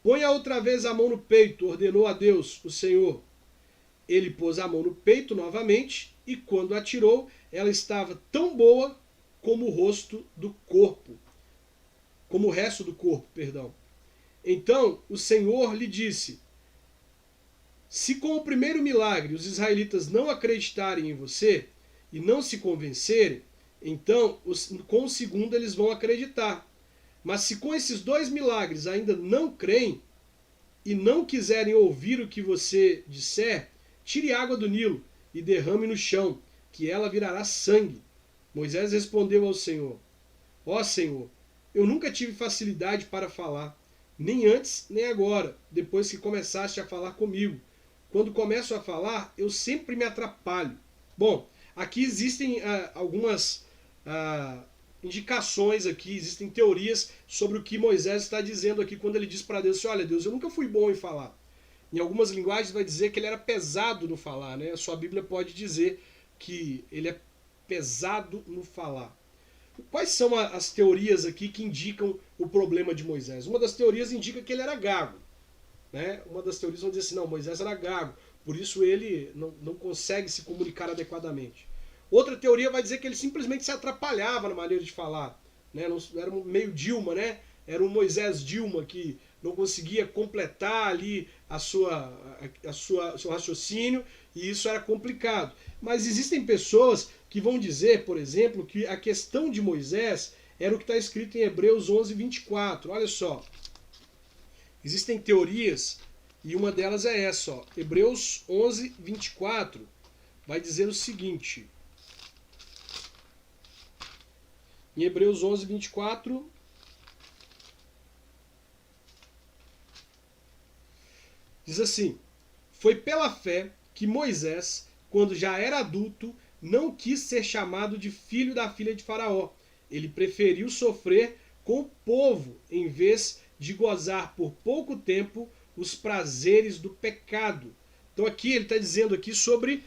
Ponha outra vez a mão no peito, ordenou a Deus, o Senhor. Ele pôs a mão no peito novamente, e quando a tirou, ela estava tão boa como o resto do corpo. Então o Senhor lhe disse, se com o primeiro milagre os israelitas não acreditarem em você e não se convencerem, então com o segundo eles vão acreditar. Mas se com esses 2 milagres ainda não creem e não quiserem ouvir o que você disser, tire água do Nilo e derrame no chão, que ela virará sangue. Moisés respondeu ao Senhor, ó Senhor, eu nunca tive facilidade para falar, nem antes nem agora, depois que começaste a falar comigo. Quando começo a falar, eu sempre me atrapalho. Bom, aqui existem algumas indicações aqui, existem teorias sobre o que Moisés está dizendo aqui quando ele diz para Deus, olha Deus, eu nunca fui bom em falar. Em algumas linguagens vai dizer que ele era pesado no falar, né? A sua Bíblia pode dizer que ele é pesado no falar. Quais são as teorias aqui que indicam o problema de Moisés? Uma das teorias indica que ele era gago. Né? Uma das teorias vão dizer assim, não, Moisés era gago, por isso ele não consegue se comunicar adequadamente. Outra teoria vai dizer que ele simplesmente se atrapalhava na maneira de falar. Né? Era um meio Dilma, né? Era um Moisés Dilma que não conseguia completar ali seu raciocínio e isso era complicado. Mas existem pessoas que vão dizer, por exemplo, que a questão de Moisés era o que está escrito em Hebreus 11, 24. Olha só. Existem teorias e uma delas é essa. Ó. Hebreus 11, 24 vai dizer o seguinte. Em Hebreus 11, 24... diz assim, foi pela fé que Moisés, quando já era adulto, não quis ser chamado de filho da filha de Faraó. Ele preferiu sofrer com o povo, em vez de gozar por pouco tempo os prazeres do pecado. Então aqui ele está dizendo aqui sobre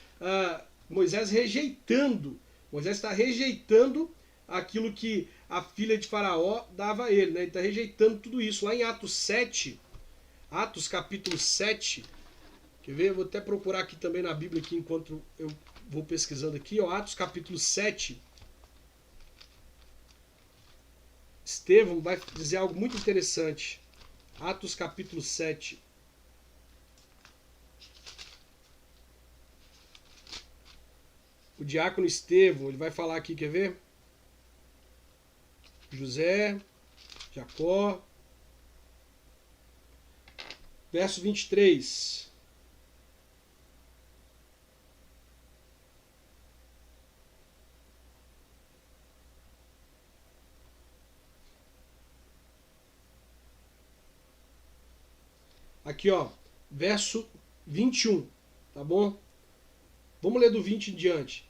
Moisés rejeitando. Moisés está rejeitando aquilo que a filha de Faraó dava a ele. Né? Ele está rejeitando tudo isso. Lá em Atos 7... Atos capítulo 7, quer ver? Eu vou até procurar aqui também na Bíblia aqui, enquanto eu vou pesquisando aqui. Ó, Atos capítulo 7, Estevão vai dizer algo muito interessante. Atos capítulo 7. O diácono Estevão, ele vai falar aqui, quer ver? José, Jacó... Verso 23. Aqui, ó, verso 21, tá bom? Vamos ler do 20 em diante.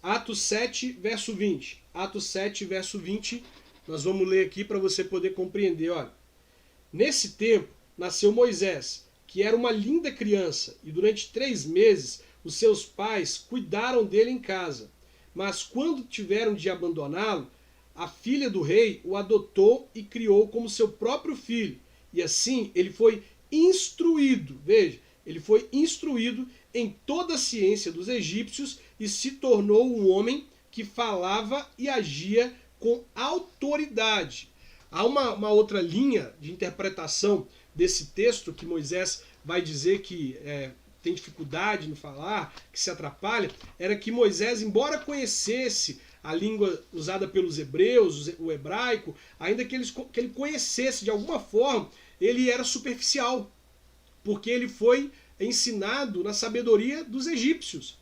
Atos 7, verso 20. Atos 7, verso 20, nós vamos ler aqui para você poder compreender, olha. Nesse tempo, nasceu Moisés, que era uma linda criança, e durante 3 meses os seus pais cuidaram dele em casa. Mas quando tiveram de abandoná-lo, a filha do rei o adotou e criou como seu próprio filho. E assim ele foi instruído, veja, ele foi instruído em toda a ciência dos egípcios e se tornou um homem que falava e agia com autoridade. Há uma outra linha de interpretação desse texto que Moisés vai dizer que tem dificuldade no falar, que se atrapalha, era que Moisés, embora conhecesse a língua usada pelos hebreus, o hebraico, ainda que ele conhecesse de alguma forma, ele era superficial, porque ele foi ensinado na sabedoria dos egípcios.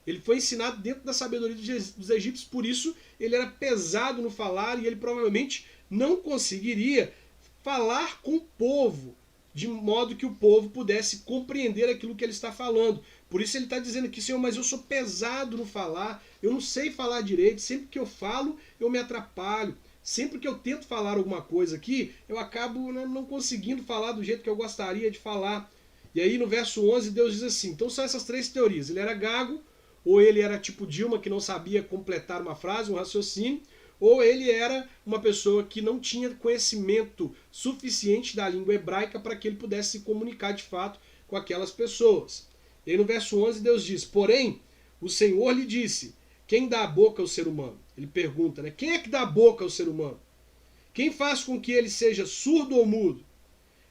Ele foi ensinado dentro da sabedoria dos egípcios, por isso ele era pesado no falar e ele provavelmente não conseguiria falar com o povo, de modo que o povo pudesse compreender aquilo que ele está falando. Por isso ele está dizendo aqui, Senhor, mas eu sou pesado no falar, eu não sei falar direito, sempre que eu falo, eu me atrapalho. Sempre que eu tento falar alguma coisa aqui, eu acabo não conseguindo falar do jeito que eu gostaria de falar. E aí no verso 11 Deus diz assim, então são essas 3 teorias, ele era gago, ou ele era tipo Dilma, que não sabia completar uma frase, um raciocínio, ou ele era uma pessoa que não tinha conhecimento suficiente da língua hebraica para que ele pudesse se comunicar de fato com aquelas pessoas. E aí no verso 11 Deus diz, porém, o Senhor lhe disse, quem dá a boca ao ser humano? Ele pergunta, né? Quem é que dá a boca ao ser humano? Quem faz com que ele seja surdo ou mudo?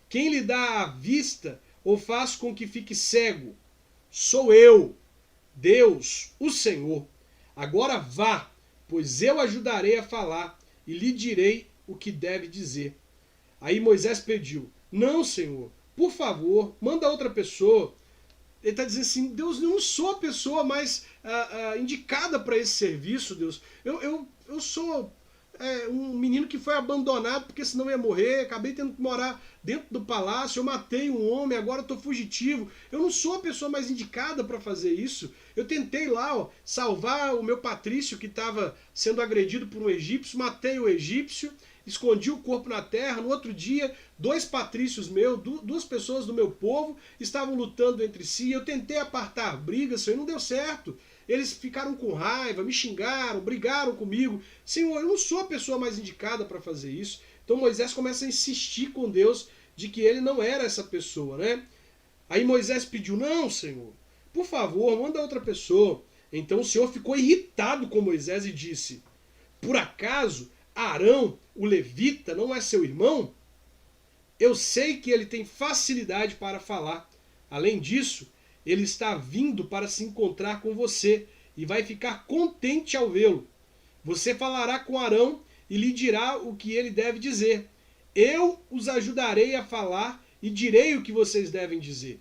Quem lhe dá a vista ou faz com que fique cego? Sou eu, Deus, o Senhor. Agora vá, pois eu ajudarei a falar e lhe direi o que deve dizer. Aí Moisés pediu, não, Senhor, por favor, manda outra pessoa. Ele está dizendo assim, Deus, eu não sou a pessoa mais indicada para esse serviço, Deus. Eu sou um menino que foi abandonado porque senão ia morrer, acabei tendo que morar dentro do palácio, eu matei um homem, agora estou fugitivo. Eu não sou a pessoa mais indicada para fazer isso. Eu tentei lá salvar o meu patrício que estava sendo agredido por um egípcio, matei o egípcio, escondi o corpo na terra. No outro dia, 2 patrícios meus, 2 pessoas do meu povo, estavam lutando entre si. Eu tentei apartar brigas, Senhor, e não deu certo. Eles ficaram com raiva, me xingaram, brigaram comigo. Senhor, eu não sou a pessoa mais indicada para fazer isso. Então Moisés começa a insistir com Deus de que ele não era essa pessoa, né? Aí Moisés pediu, não, Senhor, por favor, manda outra pessoa. Então o Senhor ficou irritado com Moisés e disse, por acaso Arão, o levita, não é seu irmão? Eu sei que ele tem facilidade para falar. Além disso, ele está vindo para se encontrar com você e vai ficar contente ao vê-lo. Você falará com Arão e lhe dirá o que ele deve dizer. Eu os ajudarei a falar e direi o que vocês devem dizer.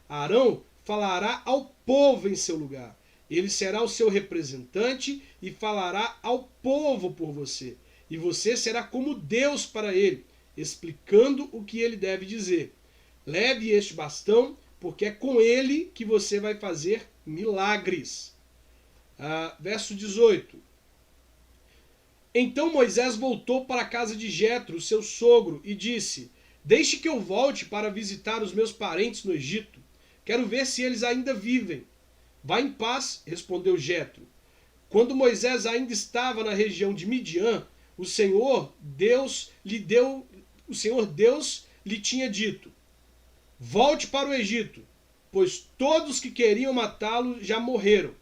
Arão falará ao povo em seu lugar. Ele será o seu representante e falará ao povo por você. E você será como Deus para ele, explicando o que ele deve dizer. Leve este bastão, porque é com ele que você vai fazer milagres. Verso 18. Então Moisés voltou para a casa de Jetro, seu sogro, e disse, deixe que eu volte para visitar os meus parentes no Egito. Quero ver se eles ainda vivem. Vá em paz, respondeu Jetro. Quando Moisés ainda estava na região de Midian, o Senhor Deus lhe tinha dito, volte para o Egito, pois todos que queriam matá-lo já morreram.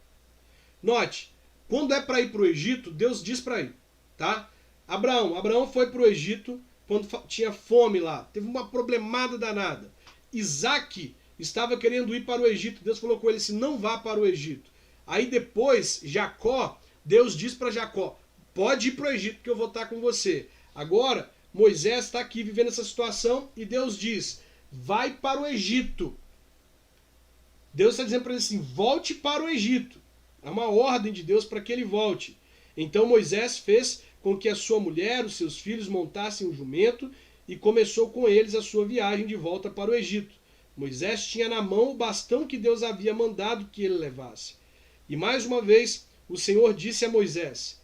Note, quando é para ir para o Egito, Deus diz para ir. Tá? Abraão foi para o Egito quando tinha fome lá. Teve uma problemada danada. Isaac estava querendo ir para o Egito. Deus falou com ele assim, não vá para o Egito. Aí depois, Jacó, Deus diz para Jacó, pode ir para o Egito que eu vou estar com você. Agora, Moisés está aqui vivendo essa situação e Deus diz, vai para o Egito. Deus está dizendo para ele assim, volte para o Egito. É uma ordem de Deus para que ele volte. Então Moisés fez com que a sua mulher, os seus filhos montassem um jumento e começou com eles a sua viagem de volta para o Egito. Moisés tinha na mão o bastão que Deus havia mandado que ele levasse. E mais uma vez o Senhor disse a Moisés,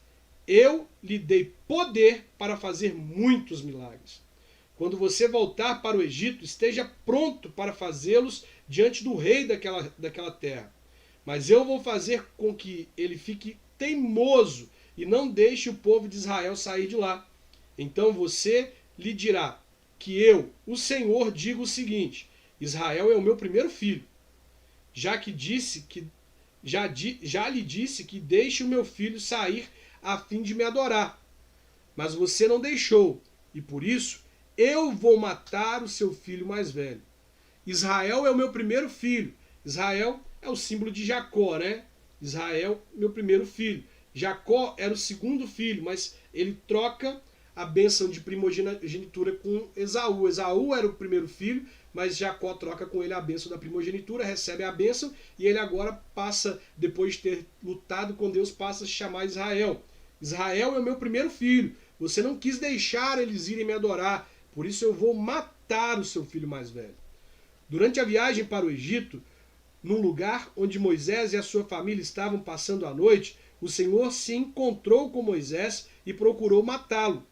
eu lhe dei poder para fazer muitos milagres. Quando você voltar para o Egito, esteja pronto para fazê-los diante do rei daquela terra. Mas eu vou fazer com que ele fique teimoso e não deixe o povo de Israel sair de lá. Então você lhe dirá que eu, o Senhor, digo o seguinte, Israel é o meu primeiro filho, já lhe disse que deixe o meu filho sair a fim de me adorar. Mas você não deixou, e por isso eu vou matar o seu filho mais velho. Israel é o meu primeiro filho. Israel é o símbolo de Jacó, né? Israel, meu primeiro filho. Jacó era o segundo filho, mas ele troca a bênção de primogenitura com Esaú. Esaú era o primeiro filho, mas Jacó troca com ele a bênção da primogenitura, recebe a bênção e ele agora passa, depois de ter lutado com Deus, passa a se chamar Israel. Israel é o meu primeiro filho. Você não quis deixar eles irem me adorar, por isso eu vou matar o seu filho mais velho. Durante a viagem para o Egito, num lugar onde Moisés e a sua família estavam passando a noite, o Senhor se encontrou com Moisés e procurou matá-lo.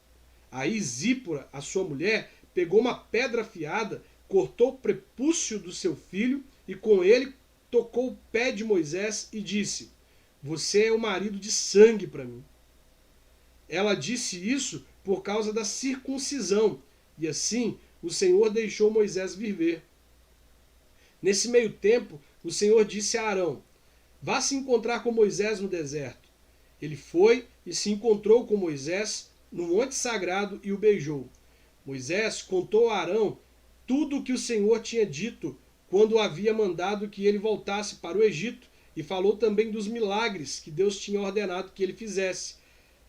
Aí Zípora, a sua mulher, pegou uma pedra afiada, cortou o prepúcio do seu filho e com ele tocou o pé de Moisés e disse, você é o marido de sangue para mim. Ela disse isso por causa da circuncisão, e assim o Senhor deixou Moisés viver. Nesse meio tempo, o Senhor disse a Arão, vá se encontrar com Moisés no deserto. Ele foi e se encontrou com Moisés no monte sagrado e o beijou. Moisés contou a Arão tudo o que o Senhor tinha dito quando havia mandado que ele voltasse para o Egito e falou também dos milagres que Deus tinha ordenado que ele fizesse.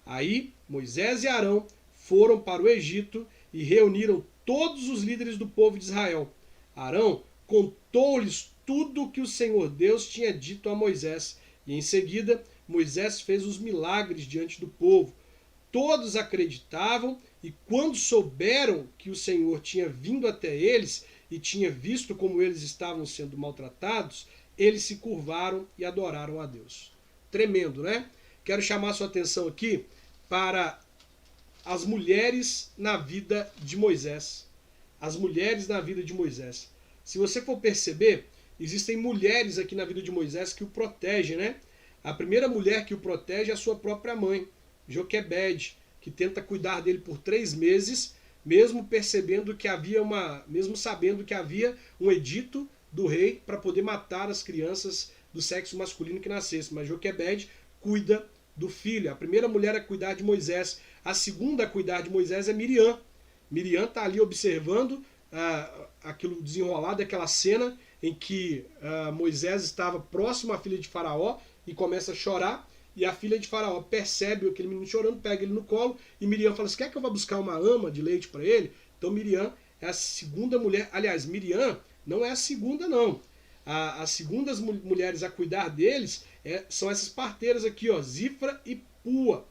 Aí Moisés e Arão foram para o Egito e reuniram todos os líderes do povo de Israel. Arão contou-lhes tudo o que o Senhor Deus tinha dito a Moisés. E em seguida, Moisés fez os milagres diante do povo. Todos acreditavam e quando souberam que o Senhor tinha vindo até eles e tinha visto como eles estavam sendo maltratados, eles se curvaram e adoraram a Deus. Tremendo, né? Quero chamar sua atenção aqui para as mulheres na vida de Moisés. As mulheres na vida de Moisés. Se você for perceber, existem mulheres aqui na vida de Moisés que o protegem, né? A primeira mulher que o protege é a sua própria mãe, Joquebede, que tenta cuidar dele por 3 meses, mesmo sabendo que havia um edito do rei para poder matar as crianças do sexo masculino que nascessem. Mas Joquebede cuida do filho. A primeira mulher a cuidar de Moisés. A segunda a cuidar de Moisés é Miriam. Miriam está ali observando aquilo desenrolado, aquela cena em que Moisés estava próximo à filha de Faraó e começa a chorar. E a filha de Faraó percebe aquele menino chorando, pega ele no colo e Miriam fala assim, quer que eu vá buscar uma ama de leite para ele? Então Miriam é a segunda mulher. Aliás, Miriam não é a segunda, não. As segundas mulheres a cuidar deles são essas parteiras aqui, ó, Zifra e Pua.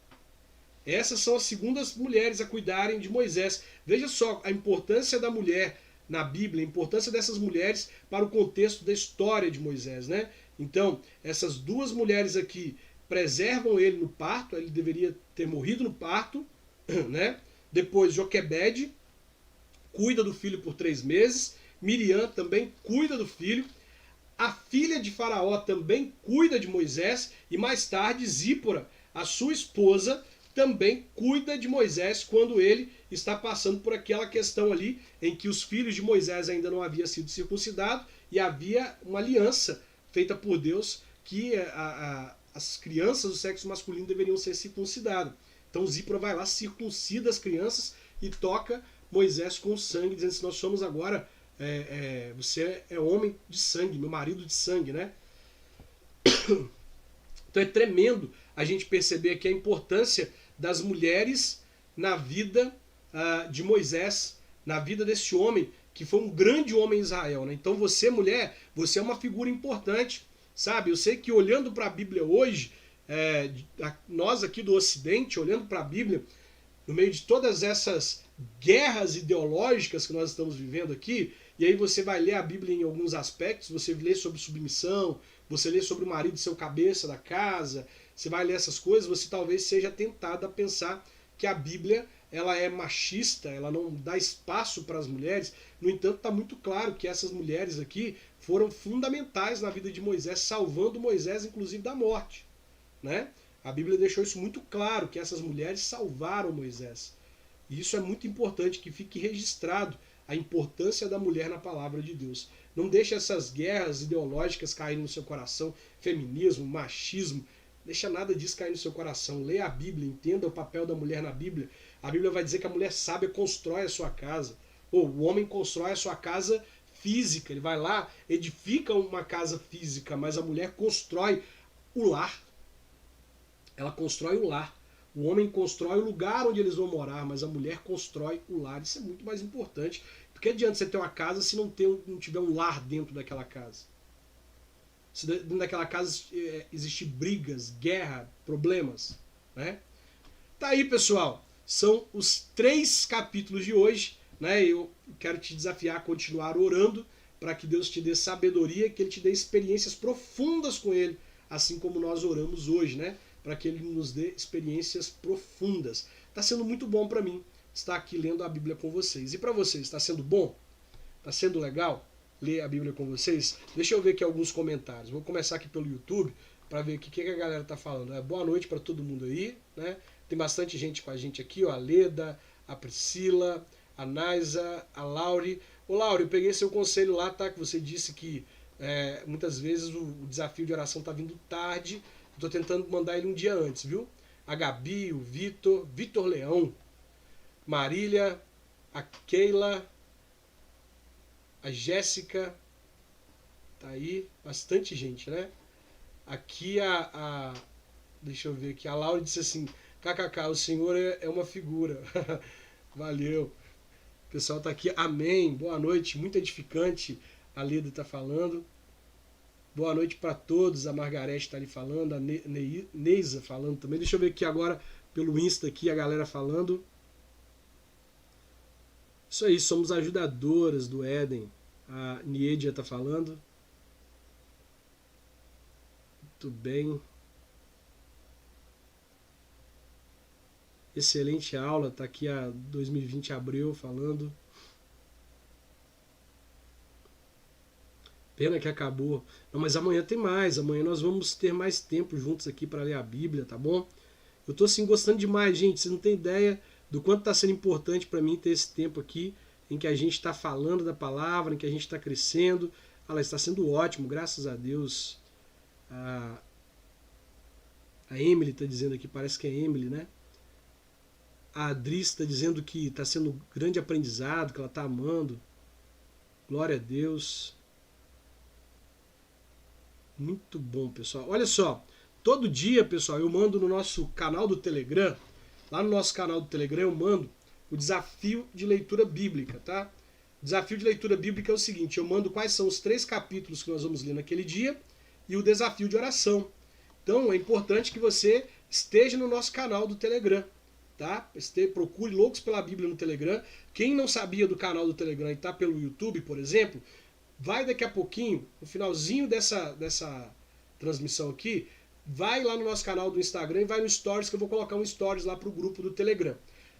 Essas são as segundas mulheres a cuidarem de Moisés. Veja só a importância da mulher na Bíblia, a importância dessas mulheres para o contexto da história de Moisés, né? Então, essas duas mulheres aqui preservam ele no parto, ele deveria ter morrido no parto, né? Depois Joquebede cuida do filho por 3 meses, Miriam também cuida do filho, a filha de Faraó também cuida de Moisés e mais tarde Zípora, a sua esposa, também cuida de Moisés quando ele está passando por aquela questão ali em que os filhos de Moisés ainda não haviam sido circuncidados e havia uma aliança feita por Deus que as crianças do sexo masculino deveriam ser circuncidadas. Então Zípora vai lá, circuncida as crianças e toca Moisés com sangue, dizendo assim, nós somos agora, você é homem de sangue, meu marido de sangue, né? Então é tremendo a gente perceber aqui a importância das mulheres na vida de Moisés, na vida desse homem, que foi um grande homem em Israel, né? Então você, mulher, você é uma figura importante, sabe? Eu sei que olhando para a Bíblia hoje, nós aqui do Ocidente, olhando para a Bíblia, no meio de todas essas guerras ideológicas que nós estamos vivendo aqui, e aí você vai ler a Bíblia em alguns aspectos, você lê sobre submissão, você lê sobre o marido ser o cabeça da casa, você vai ler essas coisas, você talvez seja tentado a pensar que a Bíblia ela é machista, ela não dá espaço para as mulheres. No entanto, está muito claro que essas mulheres aqui foram fundamentais na vida de Moisés, salvando Moisés, inclusive, da morte, né? A Bíblia deixou isso muito claro, que essas mulheres salvaram Moisés. E isso é muito importante, que fique registrado a importância da mulher na palavra de Deus. Não deixe essas guerras ideológicas caírem no seu coração, feminismo, machismo, deixa nada disso cair no seu coração. Leia a Bíblia, entenda o papel da mulher na Bíblia. A Bíblia vai dizer que a mulher sábia constrói a sua casa. Ou o homem constrói a sua casa física. Ele vai lá, edifica uma casa física, mas a mulher constrói o lar. Ela constrói o lar. O homem constrói o lugar onde eles vão morar, mas a mulher constrói o lar. Isso é muito mais importante. Porque adianta você ter uma casa se não tiver um lar dentro daquela casa. Se dentro daquela casa existir brigas, guerra, problemas, né? Tá aí, pessoal. São os 3 capítulos de hoje, né? Eu quero te desafiar a continuar orando para que Deus te dê sabedoria, que Ele te dê experiências profundas com Ele, assim como nós oramos hoje, né? Para que Ele nos dê experiências profundas. Está sendo muito bom para mim estar aqui lendo a Bíblia com vocês. E para vocês, está sendo bom? Está sendo legal ler a Bíblia com vocês? Deixa eu ver aqui alguns comentários. Vou começar aqui pelo YouTube para ver o que a galera está falando. Boa noite para todo mundo aí, né? Tem bastante gente com a gente aqui, ó, a Leda, a Priscila, a Naisa, a Lauri. Ô Lauri, eu peguei seu conselho lá, tá? Que você disse que muitas vezes o desafio de oração tá vindo tarde. Estou tentando mandar ele um dia antes, viu? A Gabi, o Vitor Leão, Marília, a Keila, a Jéssica, tá aí, bastante gente, né? Aqui deixa eu ver aqui, a Laura disse assim, kkk, o Senhor é uma figura. Valeu. O pessoal tá aqui, amém, boa noite, muito edificante, a Leda tá falando. Boa noite para todos, a Margarete tá ali falando, a Neisa falando também. Deixa eu ver aqui agora pelo Insta aqui a galera falando. Isso aí, somos ajudadoras do Éden. A Niedia tá falando. Muito bem. Excelente aula, tá aqui a 2020 Abreu falando. Pena que acabou. Não, mas amanhã tem mais. Amanhã nós vamos ter mais tempo juntos aqui para ler a Bíblia, tá bom? Eu tô assim gostando demais, gente. Vocês não têm ideia do quanto está sendo importante para mim ter esse tempo aqui em que a gente está falando da palavra, em que a gente está crescendo. Ela está sendo ótimo, graças a Deus. A Emily está dizendo aqui, parece que é Emily, né? A Adris está dizendo que está sendo um grande aprendizado, que ela está amando. Glória a Deus. Muito bom, pessoal. Olha só, todo dia, pessoal, eu mando no nosso canal do Telegram, lá no nosso canal do Telegram eu mando o desafio de leitura bíblica, tá? O desafio de leitura bíblica é o seguinte, eu mando quais são os 3 capítulos que nós vamos ler naquele dia e o desafio de oração. Então é importante que você esteja no nosso canal do Telegram, tá? Procure Loucos pela Bíblia no Telegram. Quem não sabia do canal do Telegram e está pelo YouTube, por exemplo, vai daqui a pouquinho, no finalzinho dessa transmissão aqui, vai lá no nosso canal do Instagram e vai no Stories, que eu vou colocar um Stories lá para o grupo do Telegram.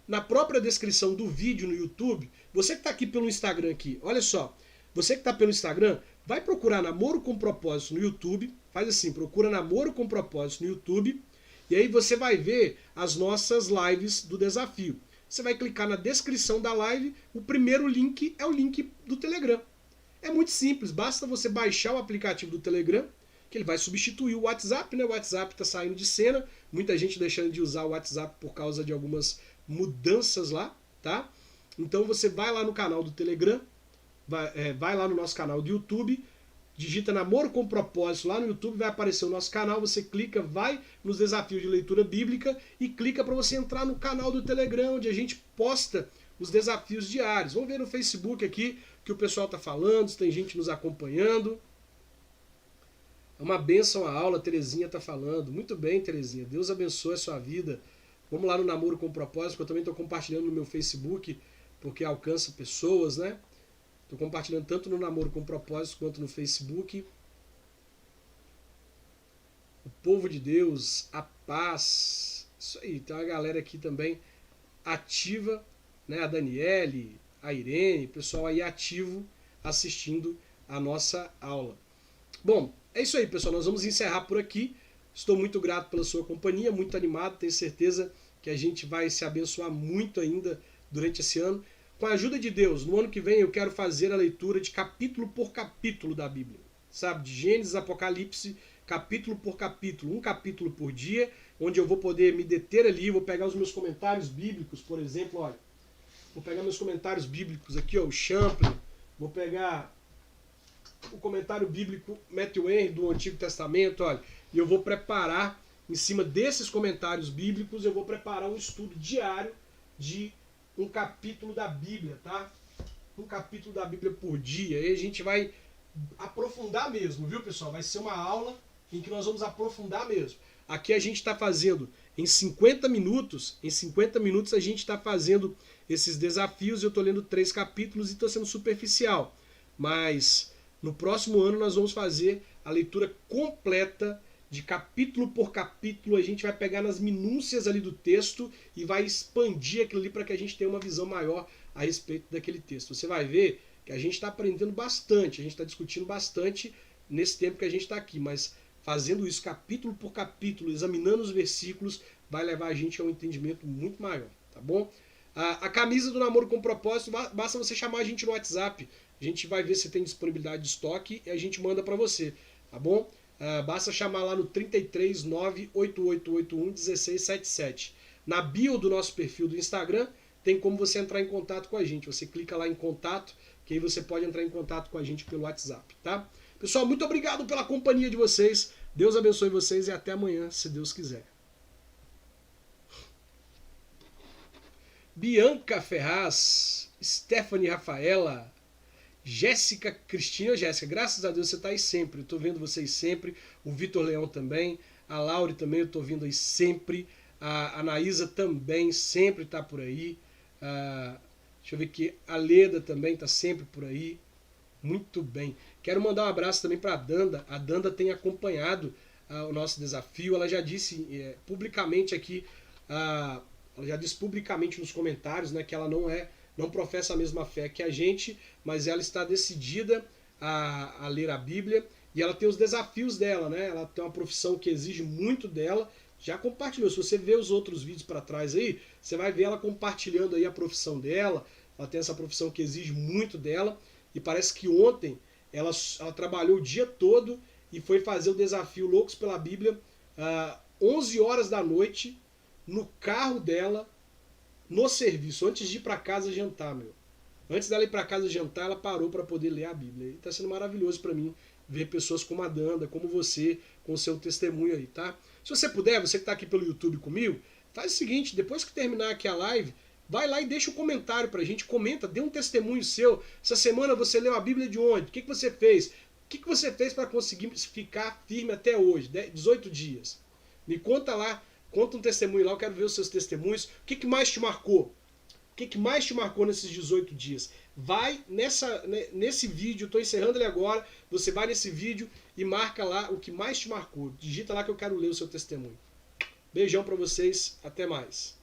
Na própria descrição do vídeo no YouTube, você que está aqui pelo Instagram aqui, olha só, você que está pelo Instagram, vai procurar Namoro com Propósito no YouTube, faz assim, procura Namoro com Propósito no YouTube, e aí você vai ver as nossas lives do desafio. Você vai clicar na descrição da live, o primeiro link é o link do Telegram. É muito simples, basta você baixar o aplicativo do Telegram, que ele vai substituir o WhatsApp, né? O WhatsApp está saindo de cena, muita gente deixando de usar o WhatsApp por causa de algumas mudanças lá, tá? Então você vai lá no canal do Telegram, vai lá no nosso canal do YouTube, digita Namoro com Propósito lá no YouTube, vai aparecer o nosso canal, você clica, vai nos desafios de leitura bíblica e clica para você entrar no canal do Telegram, onde a gente posta os desafios diários. Vamos ver no Facebook aqui que o pessoal está falando, se tem gente nos acompanhando. É uma bênção a aula, a Terezinha está falando. Muito bem, Terezinha, Deus abençoe a sua vida. Vamos lá no Namoro com Propósito, que eu também estou compartilhando no meu Facebook, porque alcança pessoas, né? Estou compartilhando tanto no Namoro com Propósito quanto no Facebook. O povo de Deus, a paz. Isso aí, tem uma galera aqui também ativa, né? A Daniele, a Irene, o pessoal aí ativo assistindo a nossa aula. Bom, é isso aí, pessoal. Nós vamos encerrar por aqui. Estou muito grato pela sua companhia, muito animado. Tenho certeza que a gente vai se abençoar muito ainda durante esse ano. Com a ajuda de Deus, no ano que vem eu quero fazer a leitura de capítulo por capítulo da Bíblia. Sabe, de Gênesis, Apocalipse, capítulo por capítulo, um capítulo por dia, onde eu vou poder me deter ali, vou pegar os meus comentários bíblicos, por exemplo, olha. Vou pegar meus comentários bíblicos aqui, ó, o Champlin, vou pegar o comentário bíblico Matthew Henry do Antigo Testamento, olha, e eu vou preparar, em cima desses comentários bíblicos, eu vou preparar um estudo diário de um capítulo da Bíblia, tá? Um capítulo da Bíblia por dia. E a gente vai aprofundar mesmo, viu, pessoal? Vai ser uma aula em que nós vamos aprofundar mesmo. Aqui a gente está fazendo em 50 minutos a gente está fazendo esses desafios. Eu estou lendo 3 capítulos e estou sendo superficial. Mas no próximo ano nós vamos fazer a leitura completa de capítulo por capítulo, a gente vai pegar nas minúcias ali do texto e vai expandir aquilo ali para que a gente tenha uma visão maior a respeito daquele texto. Você vai ver que a gente está aprendendo bastante, a gente está discutindo bastante nesse tempo que a gente está aqui, mas fazendo isso capítulo por capítulo, examinando os versículos, vai levar a gente a um entendimento muito maior, tá bom? A camisa do Namoro com Propósito, basta você chamar a gente no WhatsApp, a gente vai ver se tem disponibilidade de estoque e a gente manda para você, tá bom? Basta chamar lá no 33 98881 1677. Na bio do nosso perfil do Instagram tem como você entrar em contato com a gente. Você clica lá em contato, que aí você pode entrar em contato com a gente pelo WhatsApp, tá? Pessoal, muito obrigado pela companhia de vocês. Deus abençoe vocês e até amanhã, se Deus quiser. Bianca Ferraz, Stephanie Rafaela, Jéssica Cristina. Jéssica, graças a Deus você está aí sempre, eu estou vendo vocês sempre, o Vitor Leão também, a Laure também eu estou vindo aí sempre, a Anaísa também sempre está por aí, deixa eu ver aqui, a Leda também está sempre por aí, muito bem. Quero mandar um abraço também para a Danda tem acompanhado o nosso desafio, ela já disse publicamente aqui ela já diz publicamente nos comentários, né, que ela não professa a mesma fé que a gente, mas ela está decidida a ler a Bíblia e ela tem os desafios dela, né? Ela tem uma profissão que exige muito dela. Já compartilhou. Se você ver os outros vídeos para trás aí, você vai ver ela compartilhando aí a profissão dela. Ela tem essa profissão que exige muito dela. E parece que ontem ela trabalhou o dia todo e foi fazer o desafio Loucos pela Bíblia 11 horas da noite no carro dela, no serviço, antes de ir para casa jantar, meu. Antes dela ir para casa jantar, ela parou para poder ler a Bíblia. E está sendo maravilhoso para mim ver pessoas como a Danda, como você, com o seu testemunho aí, tá? Se você puder, você que está aqui pelo YouTube comigo, faz o seguinte, depois que terminar aqui a live, vai lá e deixa um comentário pra gente, comenta, dê um testemunho seu. Essa semana você leu a Bíblia de onde? O que você fez? O que você fez para conseguir ficar firme até hoje, 18 dias? Me conta lá, conta um testemunho lá, eu quero ver os seus testemunhos. O que mais te marcou? O que mais te marcou nesses 18 dias? Vai nesse vídeo, estou encerrando ele agora, você vai nesse vídeo e marca lá o que mais te marcou. Digita lá que eu quero ler o seu testemunho. Beijão para vocês, até mais.